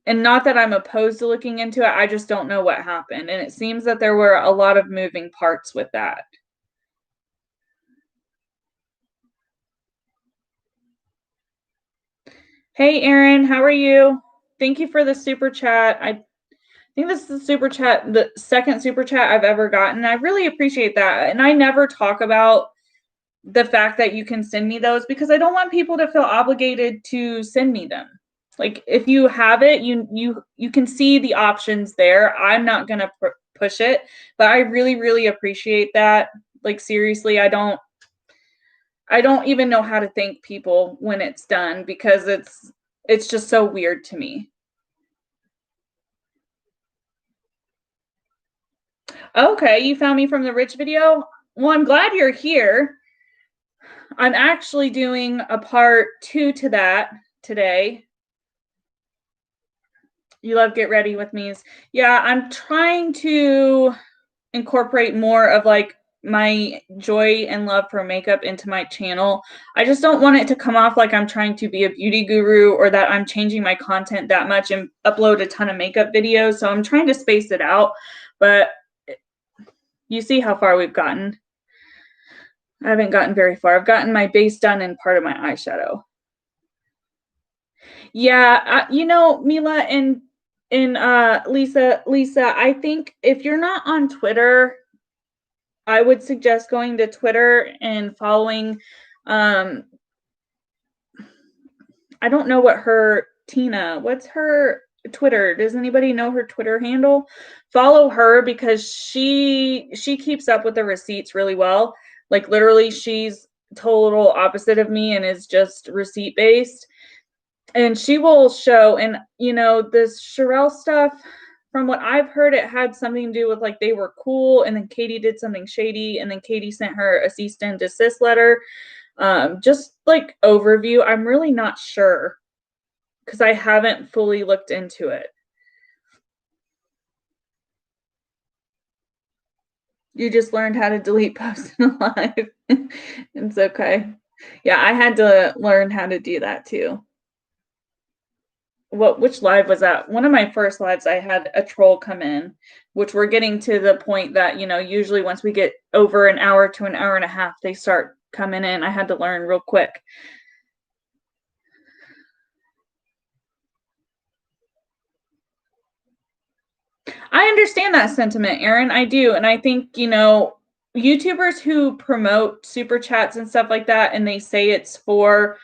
And not that I'm opposed to looking into it, I just don't know what happened. And it seems that there were a lot of moving parts with that. Hey, Aaron, how are you? Thank you for the super chat. I think this is the super chat, the second super chat I've ever gotten. I really appreciate that. And I never talk about the fact that you can send me those because I don't want people to feel obligated to send me them. Like, if you have it, you can see the options there. I'm not going to push it, but I really appreciate that. Like, seriously, I don't even know how to thank people when it's done, because it's just so weird to me. Okay, you found me from the Rich video? Well, I'm glad you're here. I'm actually doing a part 2 to that today. You love Get Ready With Me's. Yeah, I'm trying to incorporate more of like my joy and love for makeup into my channel. I just don't want it to come off like I'm trying to be a beauty guru or that I'm changing my content that much and upload a ton of makeup videos. So I'm trying to space it out, but you see how far we've gotten. I haven't gotten very far. I've gotten my base done and part of my eyeshadow. Yeah, you know, Mila and Lisa, I think if you're not on Twitter, I would suggest going to Twitter and following, I don't know what her, Tina, what's her Twitter? Does anybody know her Twitter handle? Follow her, because she keeps up with the receipts really well. Like, literally, she's total opposite of me and is just receipt based. And she will show, and you know, this Sherelle stuff, from what I've heard, it had something to do with like they were cool, and then Katie did something shady, and then Katie sent her a cease and desist letter. Just like overview, I'm really not sure because I haven't fully looked into it. You just learned how to delete posts in a live. It's okay. Yeah, I had to learn how to do that too. Which live was that? One of my first lives, I had a troll come in, which we're getting to the point that, you know, usually once we get over an hour to an hour and a half, they start coming in. I had to learn real quick. I understand that sentiment, Aaron. I do. And I think, YouTubers who promote super chats and stuff like that, and they say it's for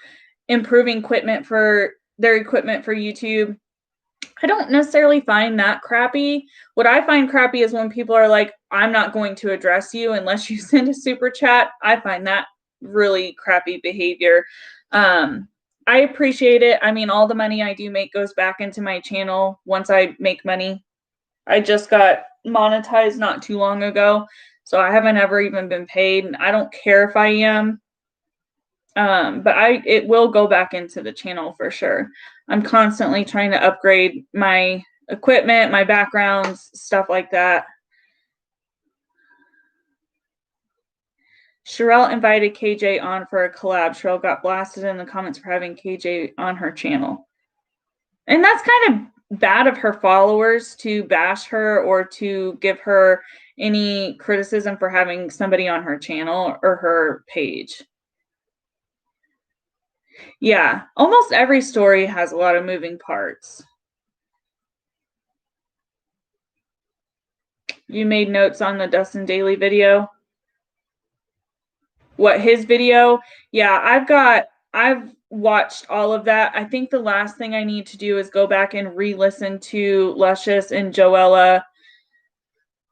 improving their equipment for YouTube, I don't necessarily find that crappy. What I find crappy is when people are like, I'm not going to address you unless you send a super chat. I find that really crappy behavior. I appreciate it. I mean, all the money I do make goes back into my channel once I make money. I just got monetized not too long ago, so I haven't ever even been paid, and I don't care if I am. But it will go back into the channel for sure. I'm constantly trying to upgrade my equipment, my backgrounds, stuff like that. Sherelle invited KJ on for a collab. Sherelle got blasted in the comments for having KJ on her channel. And that's kind of bad of her followers to bash her or to give her any criticism for having somebody on her channel or her page. Yeah, almost every story has a lot of moving parts. You made notes on the Dustin Daily video? What, his video? Yeah, I've watched all of that. I think the last thing I need to do is go back and re-listen to Luscious and Joella.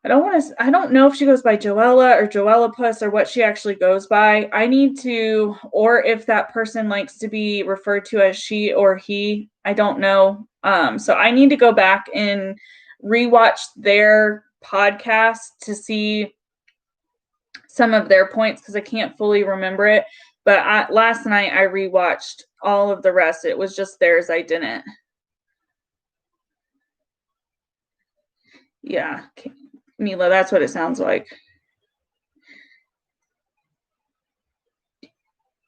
I don't know if she goes by Joella or Joella Puss or what she actually goes by. I need to, or if that person likes to be referred to as she or he, I don't know. So I need to go back and rewatch their podcast to see some of their points because I can't fully remember it. But last night I rewatched all of the rest. It was just theirs I didn't. Yeah, Mila, that's what it sounds like.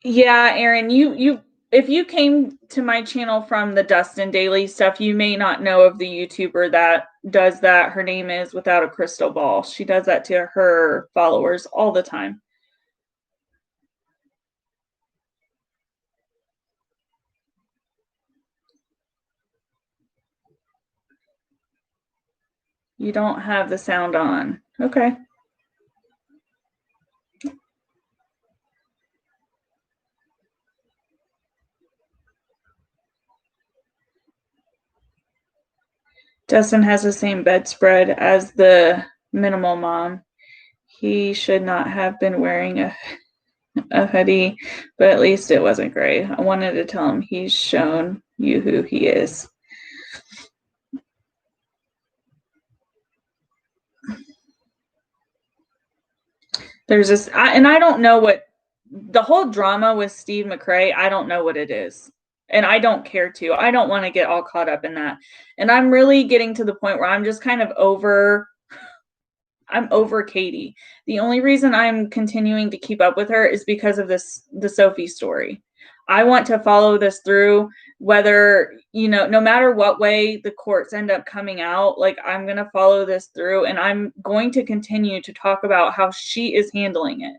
Yeah, Aaron, if you came to my channel from the Dustin Daily stuff, you may not know of the YouTuber that does that. Her name is Without a Crystal Ball. She does that to her followers all the time. You don't have the sound on. Okay. Dustin has the same bedspread as the minimal mom. He should not have been wearing a hoodie, but at least it wasn't gray. I wanted to tell him he's shown you who he is. There's this, and I don't know what the whole drama with Steve McRae, I don't know what it is. And I don't care to. I don't want to get all caught up in that. And I'm really getting to the point where I'm just kind of I'm over Katie. The only reason I'm continuing to keep up with her is because of the Sophie story. I want to follow this through, whether, no matter what way the courts end up coming out, like I'm going to follow this through and I'm going to continue to talk about how she is handling it.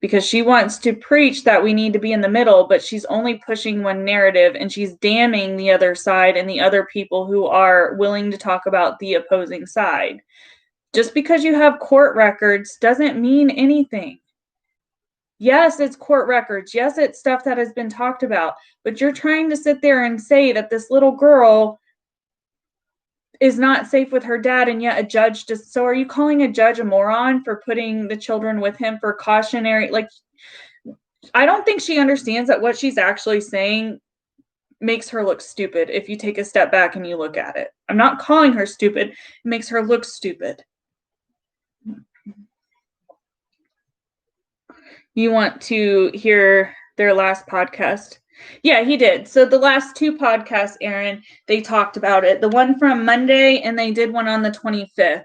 Because she wants to preach that we need to be in the middle, but she's only pushing one narrative and she's damning the other side and the other people who are willing to talk about the opposing side. Just because you have court records doesn't mean anything. Yes, it's court records. Yes, it's stuff that has been talked about, but you're trying to sit there and say that this little girl is not safe with her dad, and yet a judge just, so are you calling a judge a moron for putting the children with him for cautionary? Like, I don't think she understands that what she's actually saying makes her look stupid if you take a step back and you look at it. I'm not calling her stupid. It makes her look stupid. You want to hear their last podcast? Yeah, he did. So the last two podcasts, Aaron, they talked about it. The one from Monday and they did one on the 25th.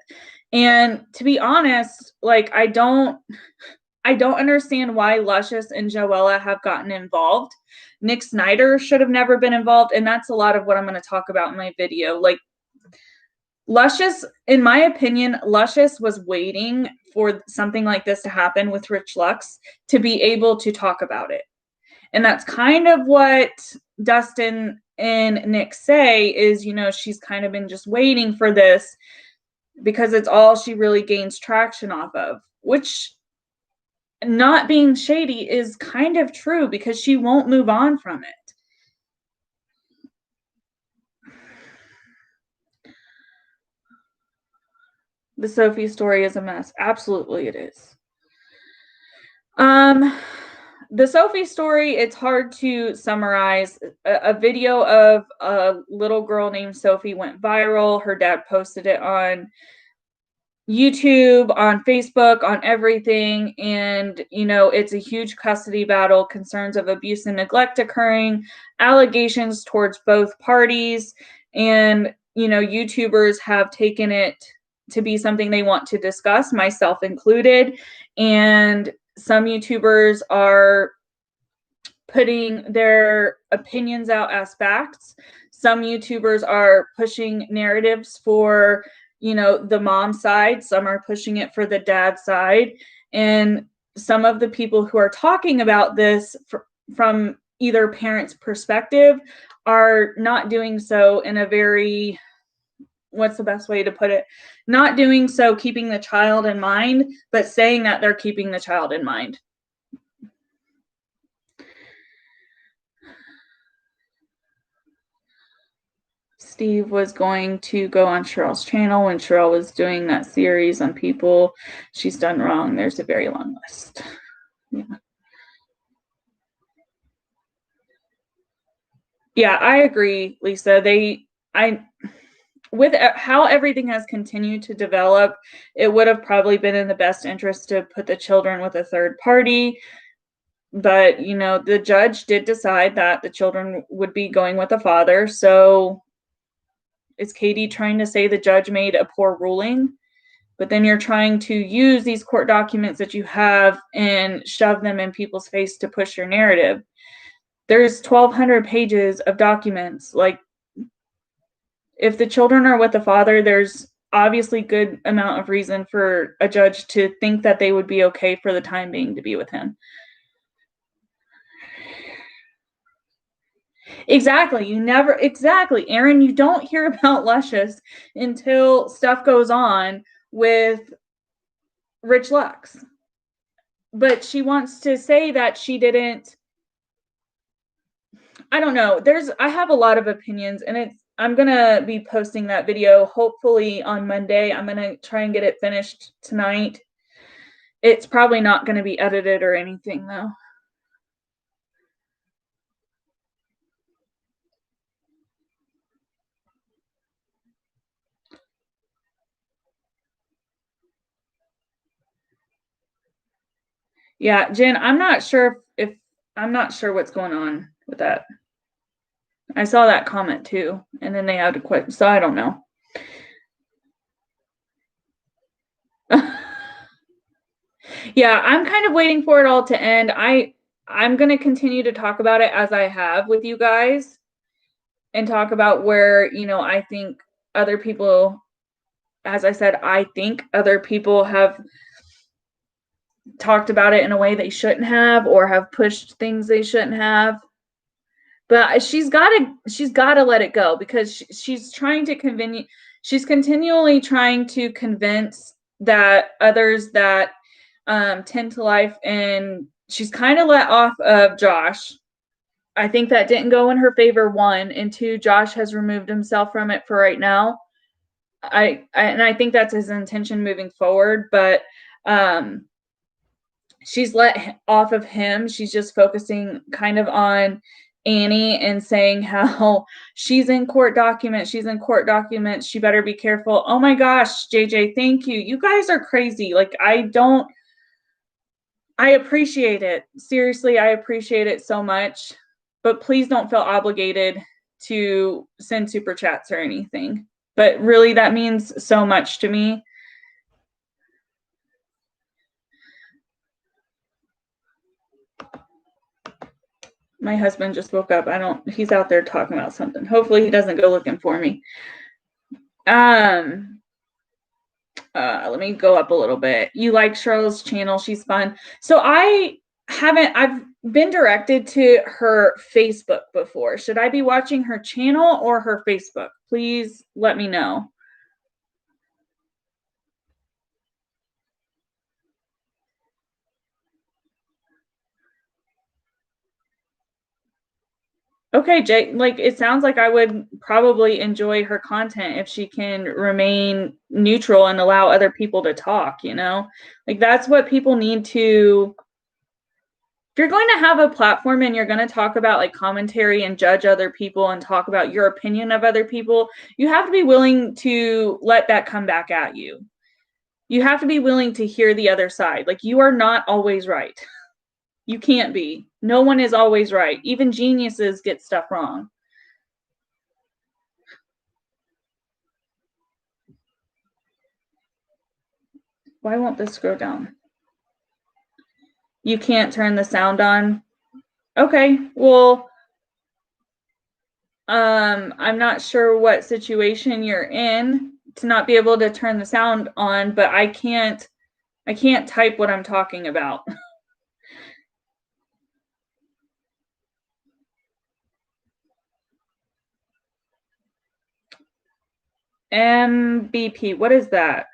And to be honest, like I don't understand why Luscious and Joella have gotten involved. Nick Snyder should have never been involved. And that's a lot of what I'm going to talk about in my video. Like Luscious, in my opinion, Luscious was waiting for something like this to happen with Rich Lux to be able to talk about it. And that's kind of what Dustin and Nick say is, you know, she's kind of been just waiting for this because it's all she really gains traction off of, which, not being shady, is kind of true because she won't move on from it. The Sophie story is a mess. Absolutely it is. The Sophie story, it's hard to summarize. A video of a little girl named Sophie went viral. Her dad posted it on YouTube, on Facebook, on everything. And, you know, it's a huge custody battle, concerns of abuse and neglect occurring, allegations towards both parties. And, you know, YouTubers have taken it to be something they want to discuss, myself included. And some YouTubers are putting their opinions out as facts. Some YouTubers are pushing narratives for, you know, the mom side. Some are pushing it for the dad side. And some of the people who are talking about this from either parent's perspective are not doing so in a very, what's the best way to put it? Not doing so keeping the child in mind, but saying that they're keeping the child in mind. Steve was going to go on Cheryl's channel when Cheryl was doing that series on people she's done wrong. There's a very long list. Yeah, I agree, Lisa. With how everything has continued to develop, it would have probably been in the best interest to put the children with a third party. But, you know, the judge did decide that the children would be going with the father. So is Katie trying to say the judge made a poor ruling? But then you're trying to use these court documents that you have and shove them in people's face to push your narrative. There's 1,200 pages of documents. Like, if the children are with the father, there's obviously good amount of reason for a judge to think that they would be okay for the time being to be with him. Exactly. Aaron, you don't hear about Luscious until stuff goes on with Rich Lux. But she wants to say that she didn't. I don't know. I have a lot of opinions, and I'm going to be posting that video hopefully on Monday. I'm going to try and get it finished tonight. It's probably not going to be edited or anything, though. Yeah, Jen, I'm not sure what's going on with that. I saw that comment too, and then they had to quit, so I don't know. Yeah, I'm kind of waiting for it all to end. I'm going to continue to talk about it as I have with you guys and talk about where, you know, I think other people, as I said, I think other people have talked about it in a way they shouldn't have or have pushed things they shouldn't have. But she's got to let it go because she's trying to she's continually trying to convince that others that tend to life, and she's kind of let off of Josh. I think that didn't go in her favor, 1, and 2, Josh has removed himself from it for right now. And I think that's his intention moving forward, but she's let off of him. She's just focusing kind of on Annie and saying how she's in court documents. She better be careful. Oh my gosh, JJ, thank you. You guys are crazy. Like, I appreciate it. Seriously, I appreciate it so much. But please don't feel obligated to send super chats or anything. But really, that means so much to me. My husband just woke up. He's out there talking about something. Hopefully he doesn't go looking for me. Let me go up a little bit. You like Cheryl's channel. She's fun. So I've been directed to her Facebook before. Should I be watching her channel or her Facebook? Please let me know. Okay, Jay, like it sounds like I would probably enjoy her content if she can remain neutral and allow other people to talk, you know? Like that's what people need to, if you're going to have a platform and you're going to talk about like commentary and judge other people and talk about your opinion of other people, you have to be willing to let that come back at you. You have to be willing to hear the other side. Like you are not always right. You can't be. No one is always right. Even geniuses get stuff wrong. Why won't this scroll down? You can't turn the sound on. Okay, well, I'm not sure what situation you're in to not be able to turn the sound on, but I can't type what I'm talking about. MBP, what is that?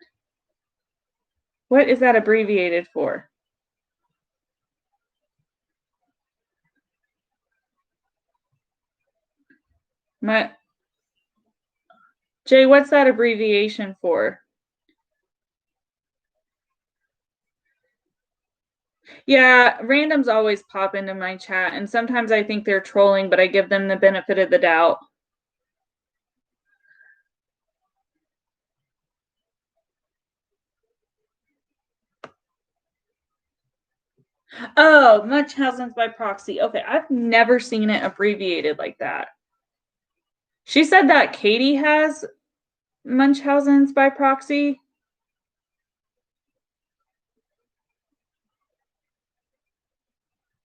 What is that abbreviated for? Jay, what's that abbreviation for? Yeah, randoms always pop into my chat, and sometimes I think they're trolling, but I give them the benefit of the doubt. Oh, Munchausen's by proxy. Okay, I've never seen it abbreviated like that. She said that Katie has Munchausen's by proxy.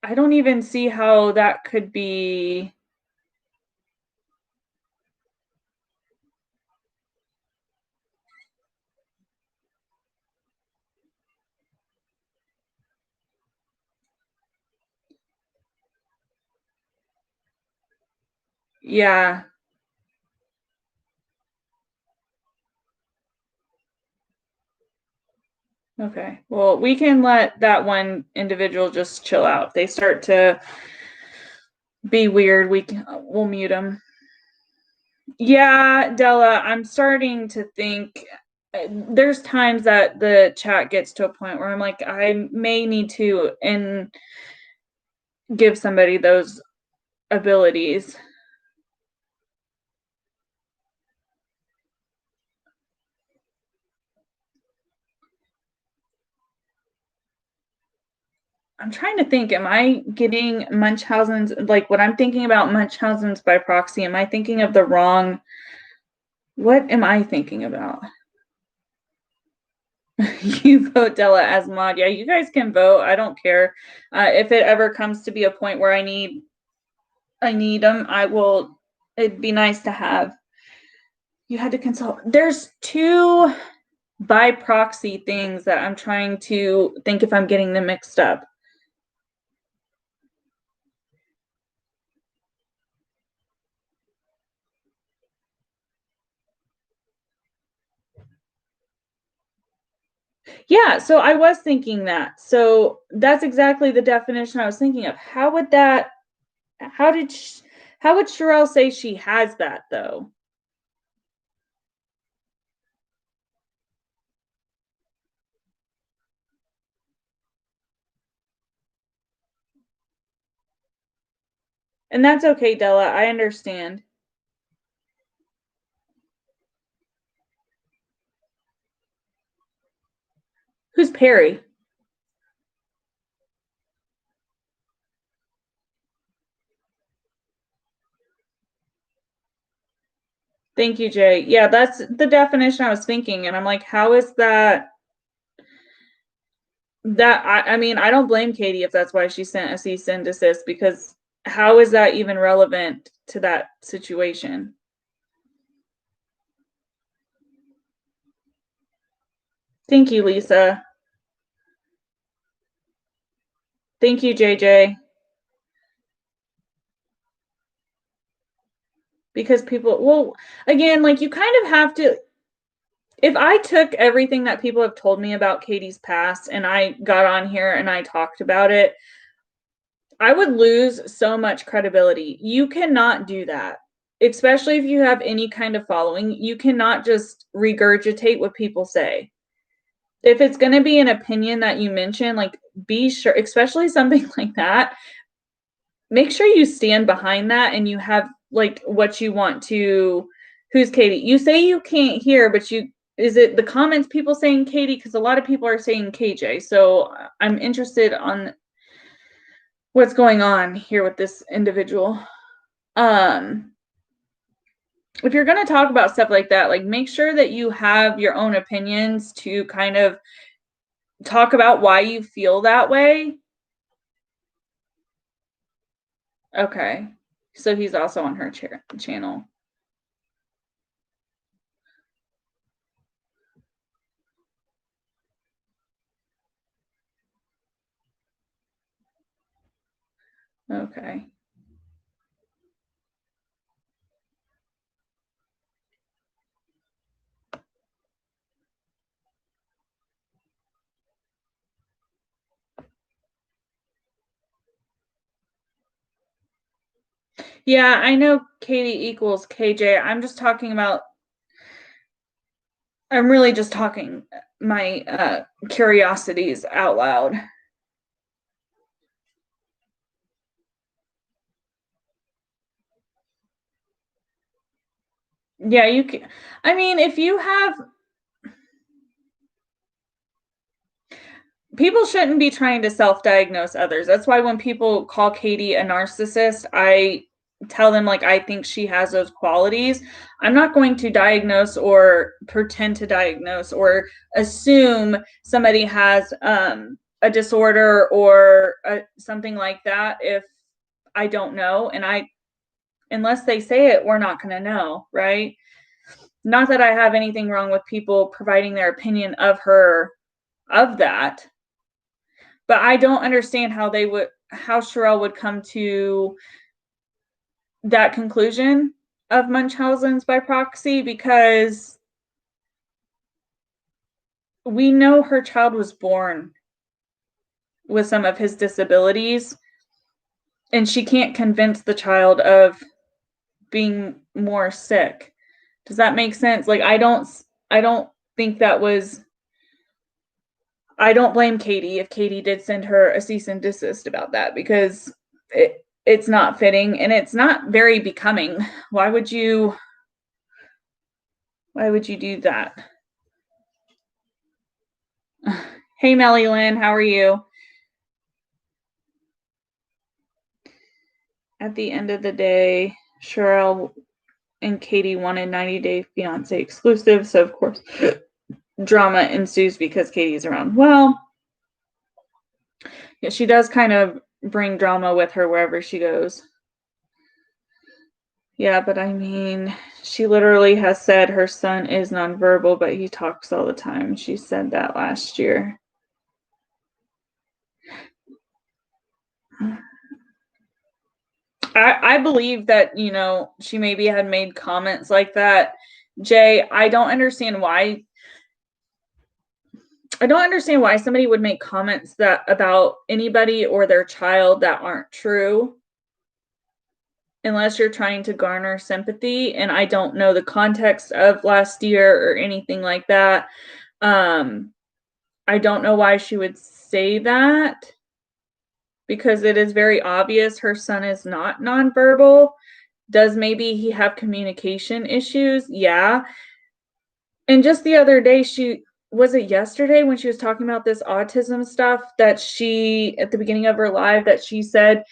I don't even see how that could be. Yeah. Okay. Well, we can let that one individual just chill out. If they start to be weird, we'll mute them. Yeah, Della, I'm starting to think there's times that the chat gets to a point where I'm like, I may need to and give somebody those abilities. I'm trying to think, am I getting Munchausen's, like what I'm thinking about Munchausen's by proxy, am I thinking of the wrong, what am I thinking about? You vote Della as mod. Yeah, you guys can vote. I don't care. If it ever comes to be a point where I need them, I will, it'd be nice to have. You had to consult. There's two by proxy things that I'm trying to think if I'm getting them mixed up. Yeah, so I was thinking that. So that's exactly the definition I was thinking of. How would Sherelle say she has that though? And that's okay, Della. I understand. Who's Perry? Thank you, Jay. Yeah, that's the definition I was thinking. And I'm like, how is that? I mean, I don't blame Katie if that's why she sent a cease and desist, because how is that even relevant to that situation? Thank you, Lisa. Thank you, JJ. because people, well, again, like you kind of have to, if I took everything that people have told me about Katie's past and I got on here and I talked about it, I would lose so much credibility. You cannot do that, especially if you have any kind of following. You cannot just regurgitate what people say. If it's going to be an opinion that you mention, like be sure, especially something like that, make sure you stand behind that and you have like what you want to. Who's Katie? You say you can't hear, but is it the comments people saying Katie? Because a lot of people are saying KJ. So I'm interested on what's going on here with this individual. If you're going to talk about stuff like that, like make sure that you have your own opinions to kind of talk about why you feel that way. Okay. So he's also on her channel. Okay. Yeah, I know Katie equals KJ. I'm just talking about, I'm really just talking my curiosities out loud. Yeah, you can. I mean, if you have, people shouldn't be trying to self-diagnose others. That's why when people call Katie a narcissist, I tell them like I think she has those qualities. I'm not going to diagnose or pretend to diagnose or assume somebody has a disorder or something like that if I don't know. And unless they say it, we're not going to know, right? Not that I have anything wrong with people providing their opinion of her, of that, but I don't understand how Sherelle would come to that conclusion of Munchausen's by proxy, because we know her child was born with some of his disabilities, and she can't convince the child of being more sick. Does that make sense? Like I don't think that was, I don't blame Katie if Katie did send her a cease and desist about that, because it's not fitting and it's not very becoming. Why would you do that? Hey, Melly Lynn, how are you? At the end of the day, Sherelle and Katie wanted 90 Day Fiance exclusive, so of course drama ensues because Katie's around. Well, yeah, she does kind of bring drama with her wherever she goes. Yeah, but I mean, she literally has said her son is nonverbal, but he talks all the time. She said that last year. I believe that, she maybe had made comments like that. Jay, I don't understand why somebody would make comments that about anybody or their child that aren't true, unless you're trying to garner sympathy. And I don't know the context of last year or anything like that. I don't know why she would say that, because it is very obvious her son is not nonverbal. Does maybe he have communication issues? Yeah. And just the other day, was it yesterday when she was talking about this autism stuff, that she, at the beginning of her live, that she said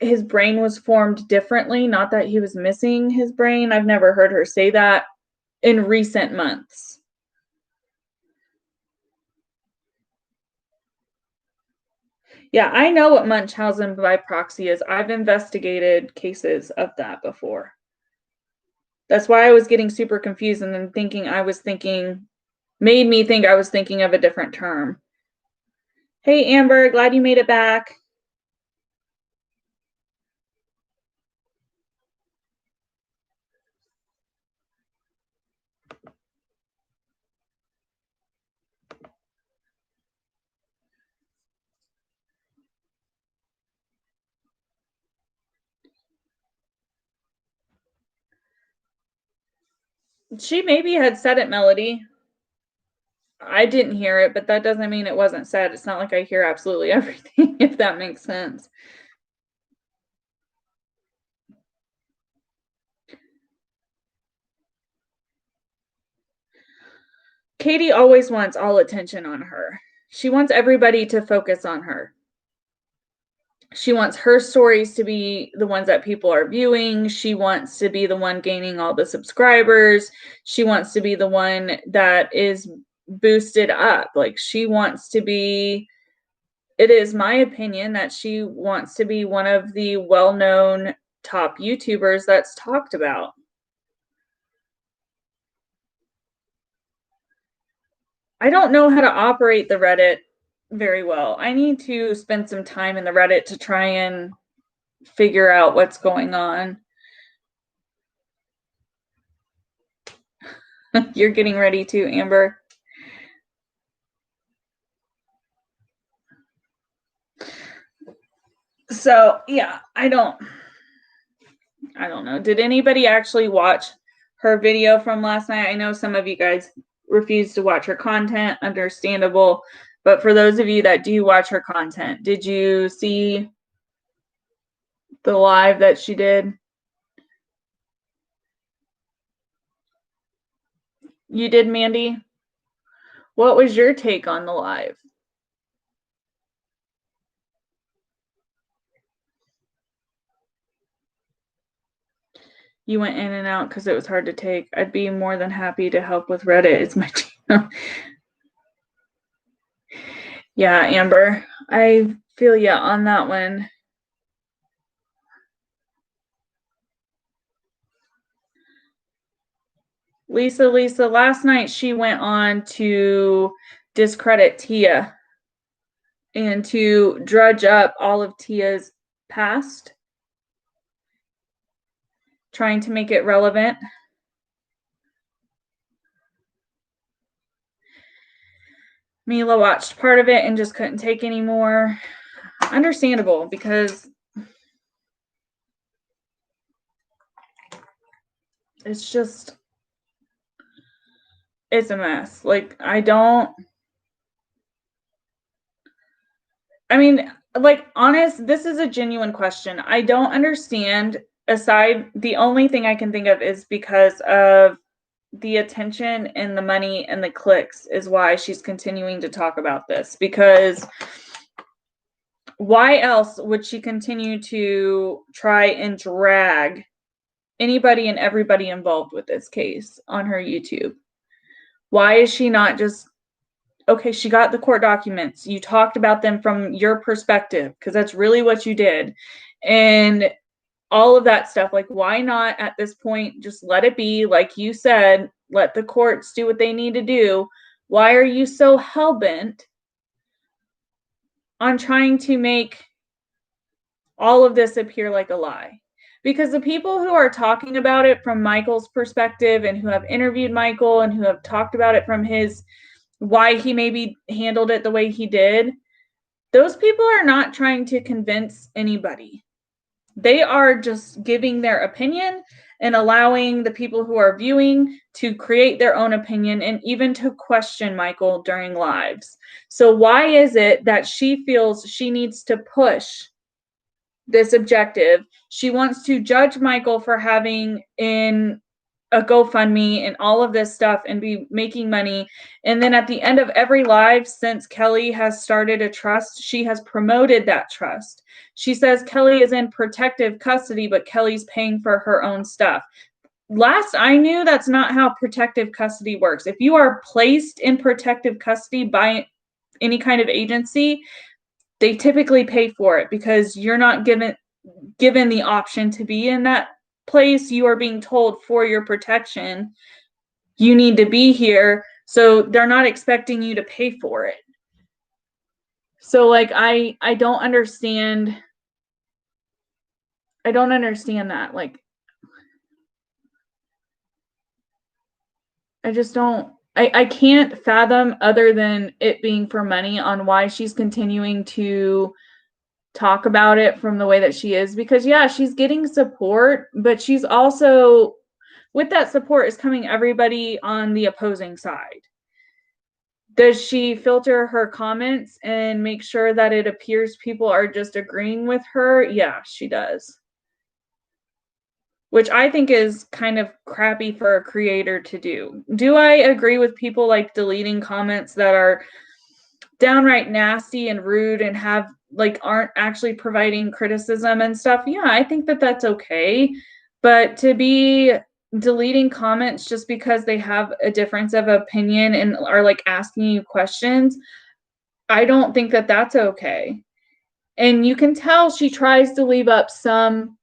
his brain was formed differently, not that he was missing his brain. I've never heard her say that in recent months. Yeah, I know what Munchausen by proxy is. I've investigated cases of that before. That's why I was getting super confused and then made me think I was thinking of a different term. Hey, Amber, glad you made it back. She maybe had said it, Melody. I didn't hear it, but that doesn't mean it wasn't said. It's not like I hear absolutely everything, if that makes sense. Katie always wants all attention on her. She wants everybody to focus on her. She wants her stories to be the ones that people are viewing. She wants to be the one gaining all the subscribers. She wants to be the one that is boosted up. Like, she wants to be, it is my opinion that she wants to be one of the well-known top YouTubers that's talked about. I don't know how to operate the Reddit very well. I need to spend some time in the Reddit to try and figure out what's going on. You're getting ready to, Amber. So, yeah, I don't know. Did anybody actually watch her video from last night? I know some of you guys refused to watch her content, understandable. But for those of you that do watch her content, did you see the live that she did? You did, Mandy? What was your take on the live? You went in and out because it was hard to take. I'd be more than happy to help with Reddit. It's my channel. Yeah, Amber, I feel you on that one. Lisa, last night she went on to discredit Tia and to drudge up all of Tia's past, trying to make it relevant. Mila watched part of it and just couldn't take anymore. Understandable, because it's just, it's a mess. Like, honest, this is a genuine question. I don't understand. Aside, the only thing I can think of is because of the attention and the money and the clicks is why she's continuing to talk about this. Because why else would she continue to try and drag anybody and everybody involved with this case on her YouTube? Why is she not just, okay, she got the court documents. You talked about them from your perspective, because that's really what you did. And all of that stuff. Like, why not at this point just let it be? Like you said, let the courts do what they need to do. Why are you so hell-bent on trying to make all of this appear like a lie? Because the people who are talking about it from Michael's perspective and who have interviewed Michael and who have talked about it from his, why he maybe handled it the way he did, those people are not trying to convince anybody. They are just giving their opinion and allowing the people who are viewing to create their own opinion and even to question Michael during lives. So why is it that she feels she needs to push this objective? She wants to judge Michael for having in a GoFundMe and all of this stuff and be making money. And then at the end of every live since Kelly has started a trust, she has promoted that trust. She says Kelly is in protective custody, but Kelly's paying for her own stuff. Last I knew, that's not how protective custody works. If you are placed in protective custody by any kind of agency, they typically pay for it because you're not given the option to be in that place. You are being told for your protection, you need to be here. So they're not expecting you to pay for it. So like, I don't understand. I don't understand that. Like, I just don't, I can't fathom, other than it being for money, on why she's continuing to talk about it from the way that she is. Because yeah, she's getting support, but she's also, with that support is coming everybody on the opposing side. Does she filter her comments and make sure that it appears people are just agreeing with her? Yeah, she does. Which I think is kind of crappy for a creator to do. Do I agree with people like deleting comments that are downright nasty and rude and have like aren't actually providing criticism and stuff? Yeah, I think that that's okay. But to be deleting comments just because they have a difference of opinion and are like asking you questions, I don't think that that's okay. And you can tell she tries to leave up some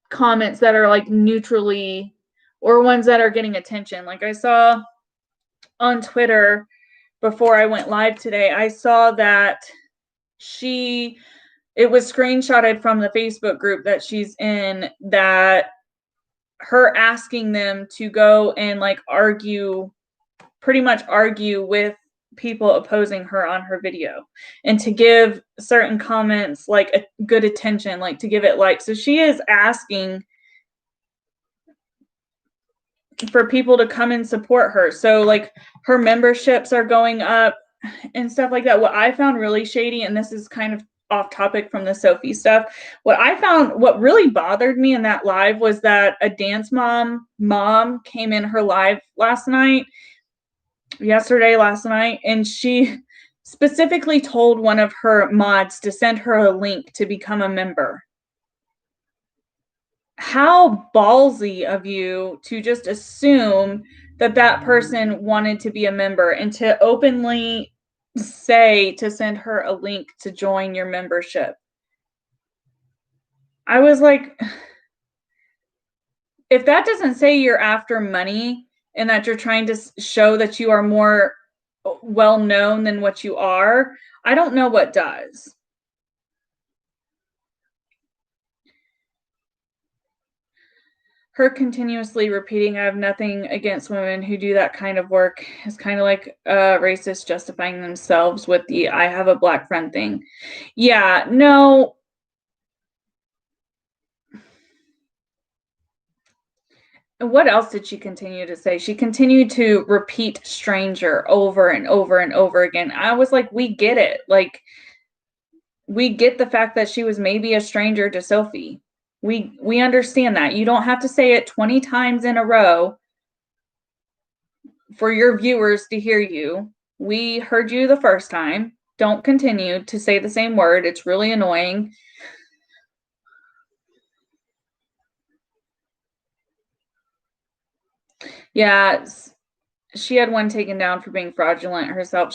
comments that are like neutrally, or ones that are getting attention. Like I saw on Twitter before I went live today, I saw that it was screenshotted from the Facebook group that she's in, that her asking them to go and like pretty much argue with people opposing her on her video, and to give certain comments like a good attention, like to give it like. So she is asking for people to come and support her. So like her memberships are going up and stuff like that. What I found really shady, and this is kind of off topic from the Sophie stuff, what really bothered me in that live was that a dance mom came in her live last night, and she specifically told one of her mods to send her a link to become a member. How ballsy of you to just assume that that person wanted to be a member and to openly say to send her a link to join your membership. I was like, if that doesn't say you're after money and that you're trying to show that you are more well known than what you are, I don't know what does. Her continuously repeating, I have nothing against women who do that kind of work, is kind of like racists justifying themselves with the I have a black friend thing. Yeah, no. And what else did she continue to say? She continued to repeat stranger over and over and over again. I was like, we get it. Like, we get the fact that she was maybe a stranger to Sophie. We understand that. You don't have to say it 20 times in a row for your viewers to hear you. We heard you the first time. Don't continue to say the same word. It's really annoying. Yeah, she had one taken down for being fraudulent herself.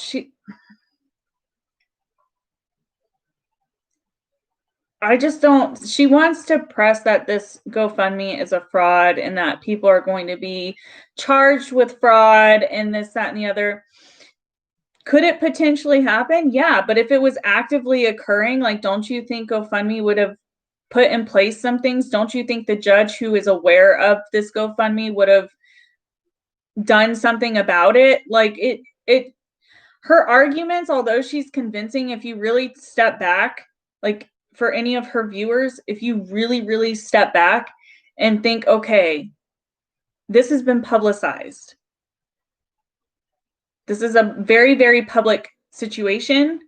I just don't, she wants to press that this GoFundMe is a fraud and that people are going to be charged with fraud and this, that, and the other. Could it potentially happen? Yeah, but if it was actively occurring, like, don't you think GoFundMe would have put in place some things? Don't you think the judge who is aware of this GoFundMe would have done something about it? Like, her arguments, although she's convincing, if you really step back, like, for any of her viewers, if you really, really step back and think, okay, this has been publicized. This is a very, very public situation.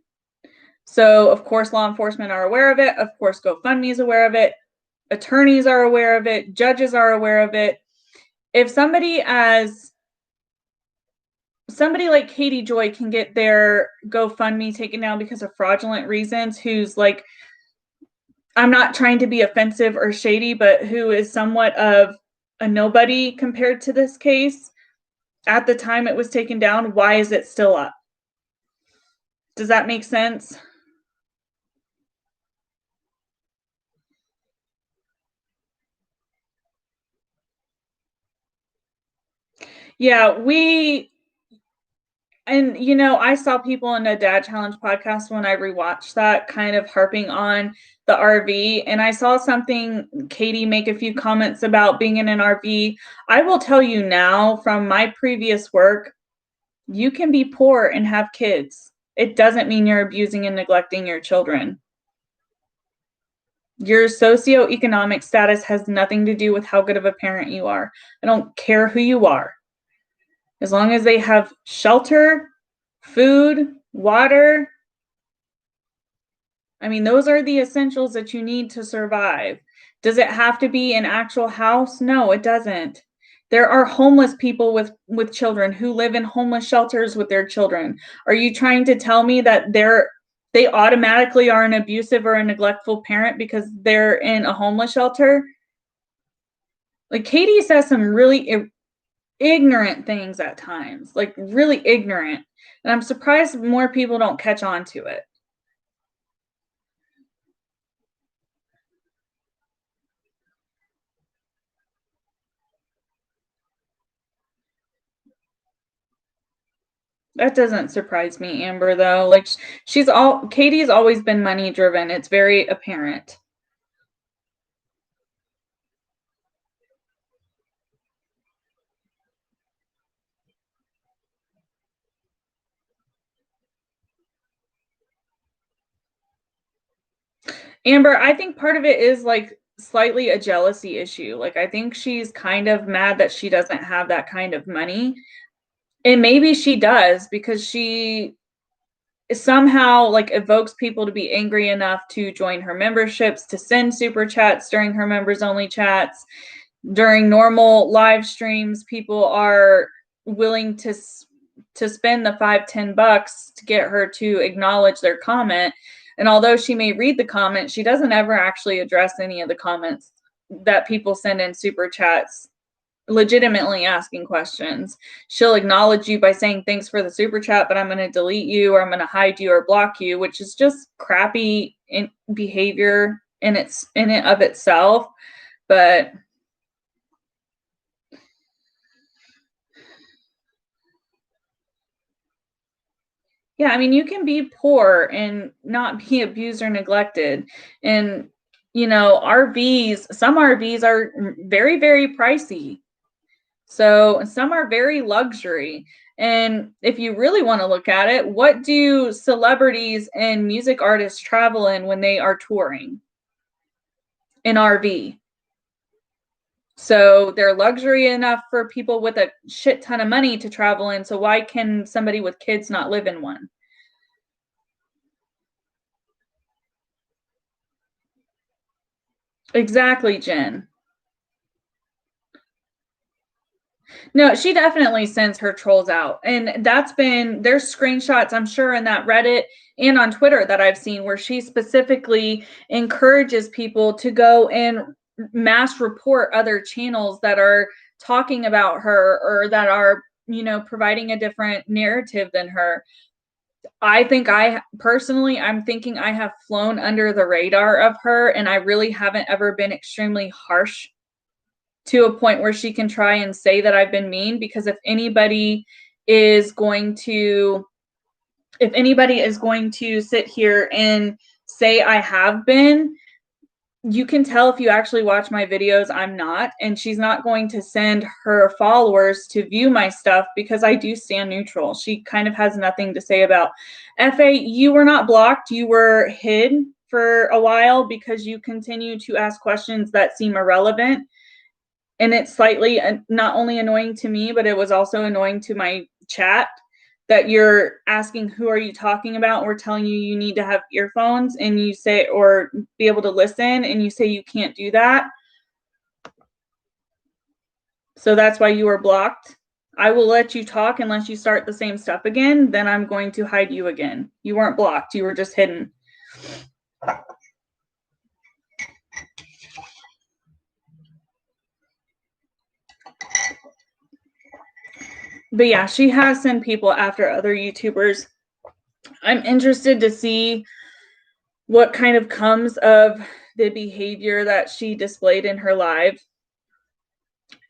So, of course, law enforcement are aware of it. Of course, GoFundMe is aware of it. Attorneys are aware of it. Judges are aware of it. If somebody like Katie Joy can get their GoFundMe taken down because of fraudulent reasons, who's like, I'm not trying to be offensive or shady, but who is somewhat of a nobody compared to this case, at the time it was taken down, why is it still up? Does that make sense? Yeah, and you know, I saw people in a Dad Challenge podcast when I rewatched that kind of harping on the RV, and I saw something, Katie make a few comments about being in an RV. I will tell you now from my previous work, you can be poor and have kids. It doesn't mean you're abusing and neglecting your children. Your socioeconomic status has nothing to do with how good of a parent you are. I don't care who you are. As long as they have shelter, food, water, I mean, those are the essentials that you need to survive. Does it have to be an actual house? No, it doesn't. There are homeless people with children who live in homeless shelters with their children. Are you trying to tell me that they automatically are an abusive or a neglectful parent because they're in a homeless shelter? Like, Katie says some really ignorant things at times, like really ignorant. And I'm surprised more people don't catch on to it. That doesn't surprise me, Amber, though. Like, Katie's always been money driven. It's very apparent. Amber, I think part of it is like slightly a jealousy issue. Like, I think she's kind of mad that she doesn't have that kind of money. And maybe she does because she somehow like evokes people to be angry enough to join her memberships, to send super chats during her members only chats. During normal live streams, people are willing to spend the $5-10 to get her to acknowledge their comment. And although she may read the comment, she doesn't ever actually address any of the comments that people send in super chats legitimately asking questions. She'll acknowledge you by saying thanks for the super chat, but I'm going to delete you or I'm going to hide you or block you, which is just crappy behavior in it of itself. But yeah, I mean, you can be poor and not be abused or neglected. And, some RVs are very, very pricey. So some are very luxury. And if you really want to look at it, what do celebrities and music artists travel in when they are touring? An RV. So they're luxury enough for people with a shit ton of money to travel in. So why can somebody with kids not live in one? Exactly, Jen. No, she definitely sends her trolls out. And there's screenshots, I'm sure, in that Reddit and on Twitter that I've seen where she specifically encourages people to go and mass report other channels that are talking about her or that are, providing a different narrative than her. I'm thinking I have flown under the radar of her, and I really haven't ever been extremely harsh to a point where she can try and say that I've been mean, because if anybody is going to sit here and say I have been, you can tell if you actually watch my videos, I'm not. And she's not going to send her followers to view my stuff because I do stand neutral. She kind of has nothing to say about FA. You were not blocked. You were hid for a while because you continue to ask questions that seem irrelevant. And it's slightly not only annoying to me, but it was also annoying to my chat that you're asking who are you talking about. We're telling you need to have earphones and you say, or be able to listen, and you say you can't do that. So that's why you were blocked. I will let you talk unless you start the same stuff again. Then I'm going to hide you again. You weren't blocked. You were just hidden. But yeah, she has sent people after other YouTubers. I'm interested to see what kind of comes of the behavior that she displayed in her live.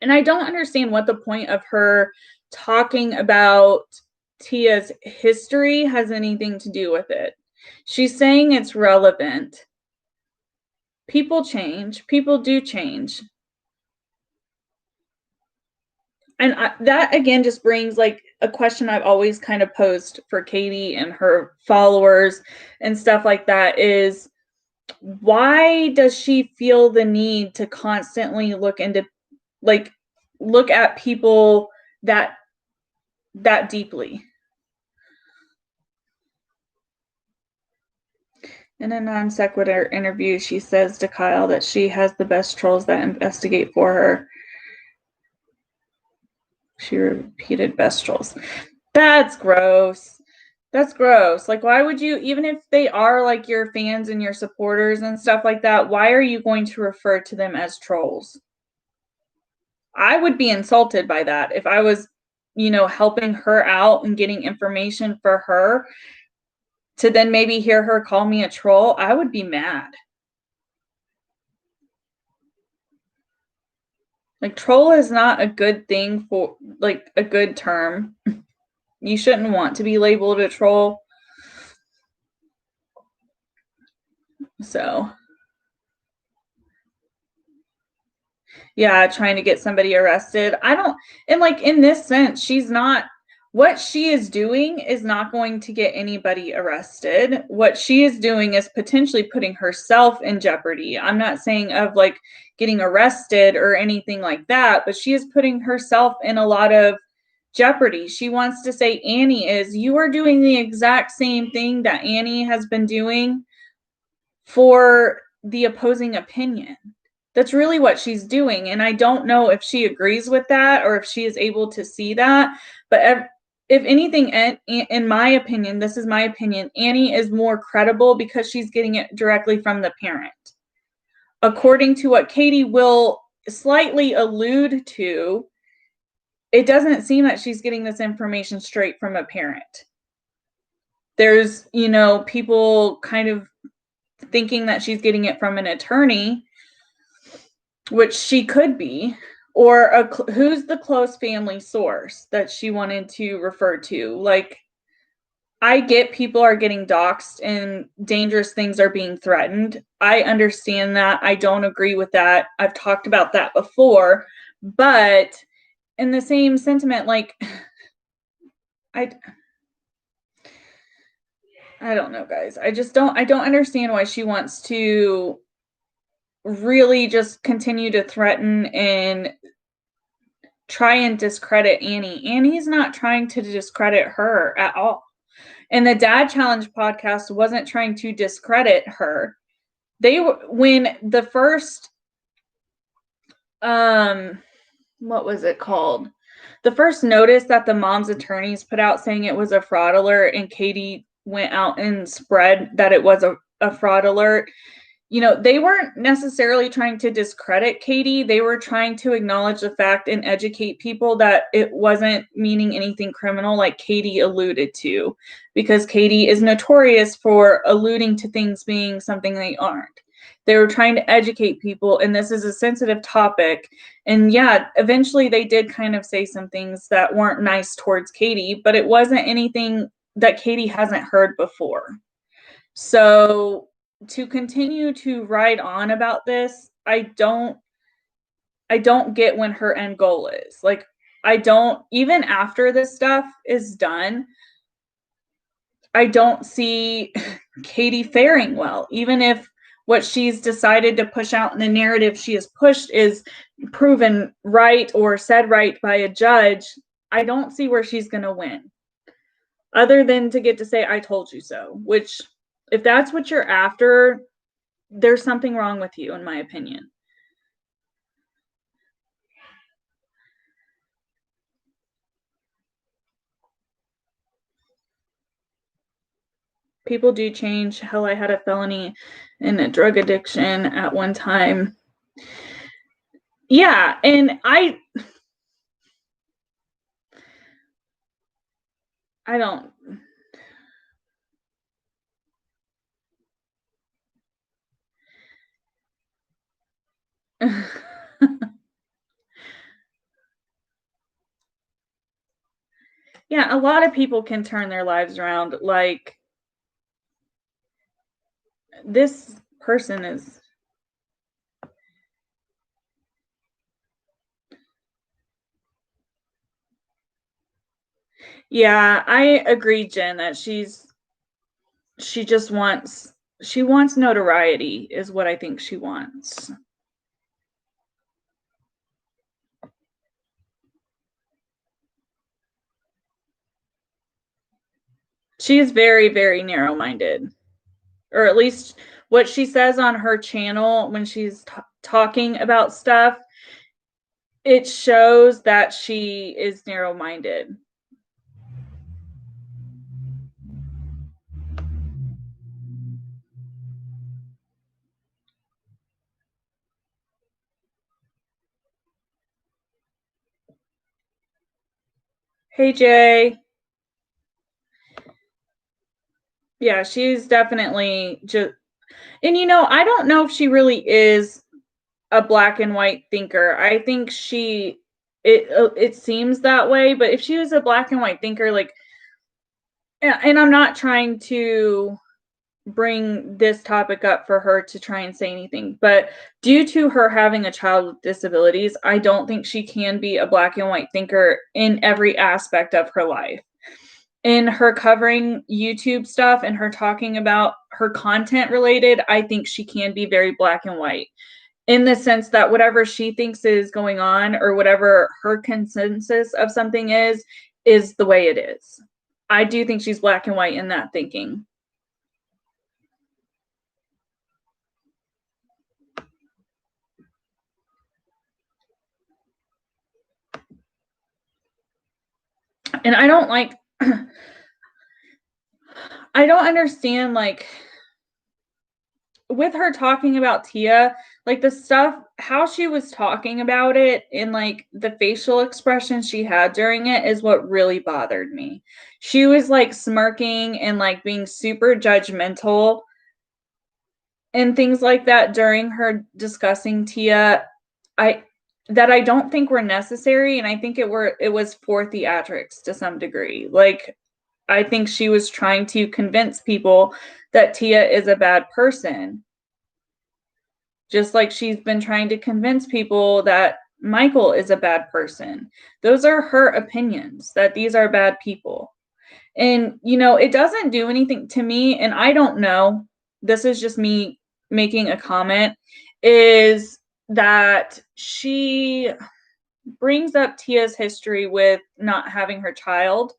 And I don't understand what the point of her talking about Tia's history has anything to do with it. She's saying it's relevant. People change. People do change. And that again just brings like a question I've always kind of posed for Katie and her followers and stuff like that is, why does she feel the need to constantly look at people that deeply? In a non sequitur interview, she says to Kyle that she has the best trolls that investigate for her. She repeated best trolls. That's gross. That's gross. Like, why would you, even if they are like your fans and your supporters and stuff like that, why are you going to refer to them as trolls? I would be insulted by that if I was, helping her out and getting information for her to then maybe hear her call me a troll. I would be mad. Like, troll is not a good thing for, like, a good term. You shouldn't want to be labeled a troll. So, yeah, trying to get somebody arrested. And like in this sense, what she is doing is not going to get anybody arrested. What she is doing is potentially putting herself in jeopardy. I'm not saying of like getting arrested or anything like that, but she is putting herself in a lot of jeopardy. She wants to say you are doing the exact same thing that Annie has been doing for the opposing opinion. That's really what she's doing. And I don't know if she agrees with that or if she is able to see that. But if anything, in my opinion, this is my opinion, Annie is more credible because she's getting it directly from the parent. According to what Katie will slightly allude to, it doesn't seem that she's getting this information straight from a parent. There's, people kind of thinking that she's getting it from an attorney, which she could be, or who's the close family source that she wanted to refer to. Like, I get people are getting doxxed and dangerous things are being threatened. I understand that. I don't agree with that. I've talked about that before. But in the same sentiment, like, I don't know, guys. I don't understand why she wants to really just continue to threaten and try and discredit Annie. Annie's not trying to discredit her at all. And the Dad Challenge podcast wasn't trying to discredit her. When the first, what was it called? The first notice that the mom's attorneys put out saying it was a fraud alert, and Katie went out and spread that it was a fraud alert. They weren't necessarily trying to discredit Katie. They were trying to acknowledge the fact and educate people that it wasn't meaning anything criminal, like Katie alluded to, because Katie is notorious for alluding to things being something they aren't. They were trying to educate people, and this is a sensitive topic. And yeah, eventually they did kind of say some things that weren't nice towards Katie, but it wasn't anything that Katie hasn't heard before. So to continue to ride on about this, I don't get when her end goal is. Like, even after this stuff is done, I don't see Katie faring well. Even if what she's decided to push out in the narrative she has pushed is proven right or said right by a judge, I don't see where she's going to win. Other than to get to say, I told you so, which, if that's what you're after, there's something wrong with you, in my opinion. People do change. Hell, I had a felony and a drug addiction at one time. Yeah, and I don't. Yeah, a lot of people can turn their lives around. Like, this person is. Yeah, I agree, Jen, that she just wants She wants notoriety is what I think she wants. She is very, very narrow-minded. Or at least what she says on her channel when she's talking about stuff, it shows that she is narrow-minded. Hey, Jay. Yeah, she's definitely just, and I don't know if she really is a black and white thinker. I think it seems that way, but if she was a black and white thinker, like, and I'm not trying to bring this topic up for her to try and say anything, but due to her having a child with disabilities, I don't think she can be a black and white thinker in every aspect of her life. In her covering YouTube stuff and her talking about her content related, I think she can be very black and white in the sense that whatever she thinks is going on or whatever her consensus of something is the way it is. I do think she's black and white in that thinking. And I don't like, I don't understand, like, with her talking about Tia, like the stuff, how she was talking about it and like the facial expression she had during it is what really bothered me. She was like smirking and like being super judgmental and things like that during her discussing Tia. I don't think were necessary, and I think it was for theatrics to some degree. Like, I think she was trying to convince people that Tia is a bad person. Just like she's been trying to convince people that Michael is a bad person. Those are her opinions, that these are bad people. And, it doesn't do anything to me, and I don't know. This is just me making a comment, is that she brings up Tia's history with not having her child.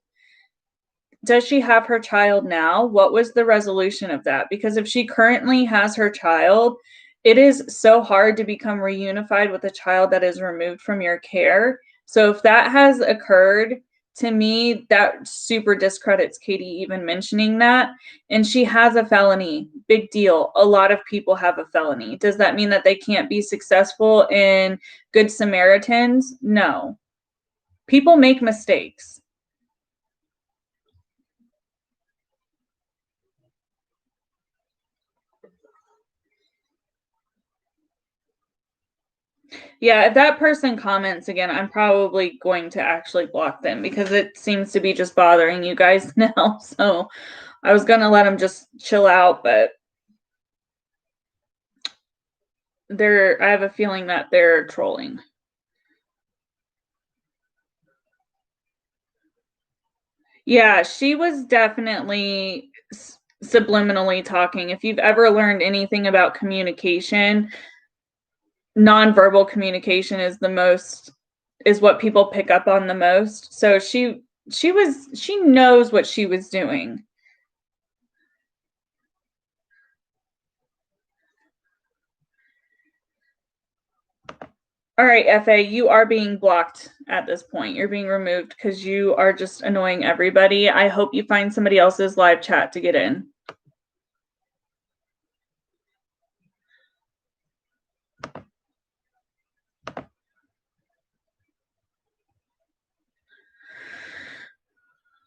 Does she have her child now? What was the resolution of that? Because if she currently has her child, it is so hard to become reunified with a child that is removed from your care. So if that has occurred, to me, that super discredits Katie even mentioning that. And she has a felony. Big deal. A lot of people have a felony. Does that mean that they can't be successful in Good Samaritans? No. People make mistakes. Yeah, if that person comments again, I'm probably going to actually block them because it seems to be just bothering you guys now. So I was going to let them just chill out, but I have a feeling that they're trolling. Yeah, she was definitely subliminally talking. If you've ever learned anything about communication, nonverbal communication is what people pick up on the most. So she knows what she was doing. All right, FA, you are being blocked at this point. You're being removed because you are just annoying everybody. I hope you find somebody else's live chat to get in.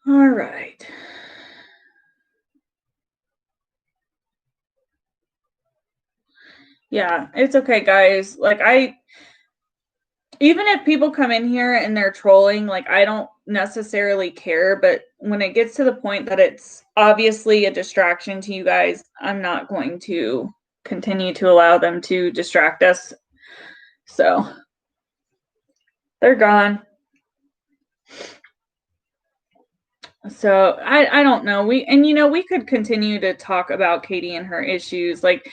All right. Yeah, it's okay, guys. Like, even if people come in here and they're trolling, like, I don't necessarily care, but when it gets to the point that it's obviously a distraction to you guys, I'm not going to continue to allow them to distract us. So they're gone. So I don't know. We could continue to talk about Katie and her issues. Like,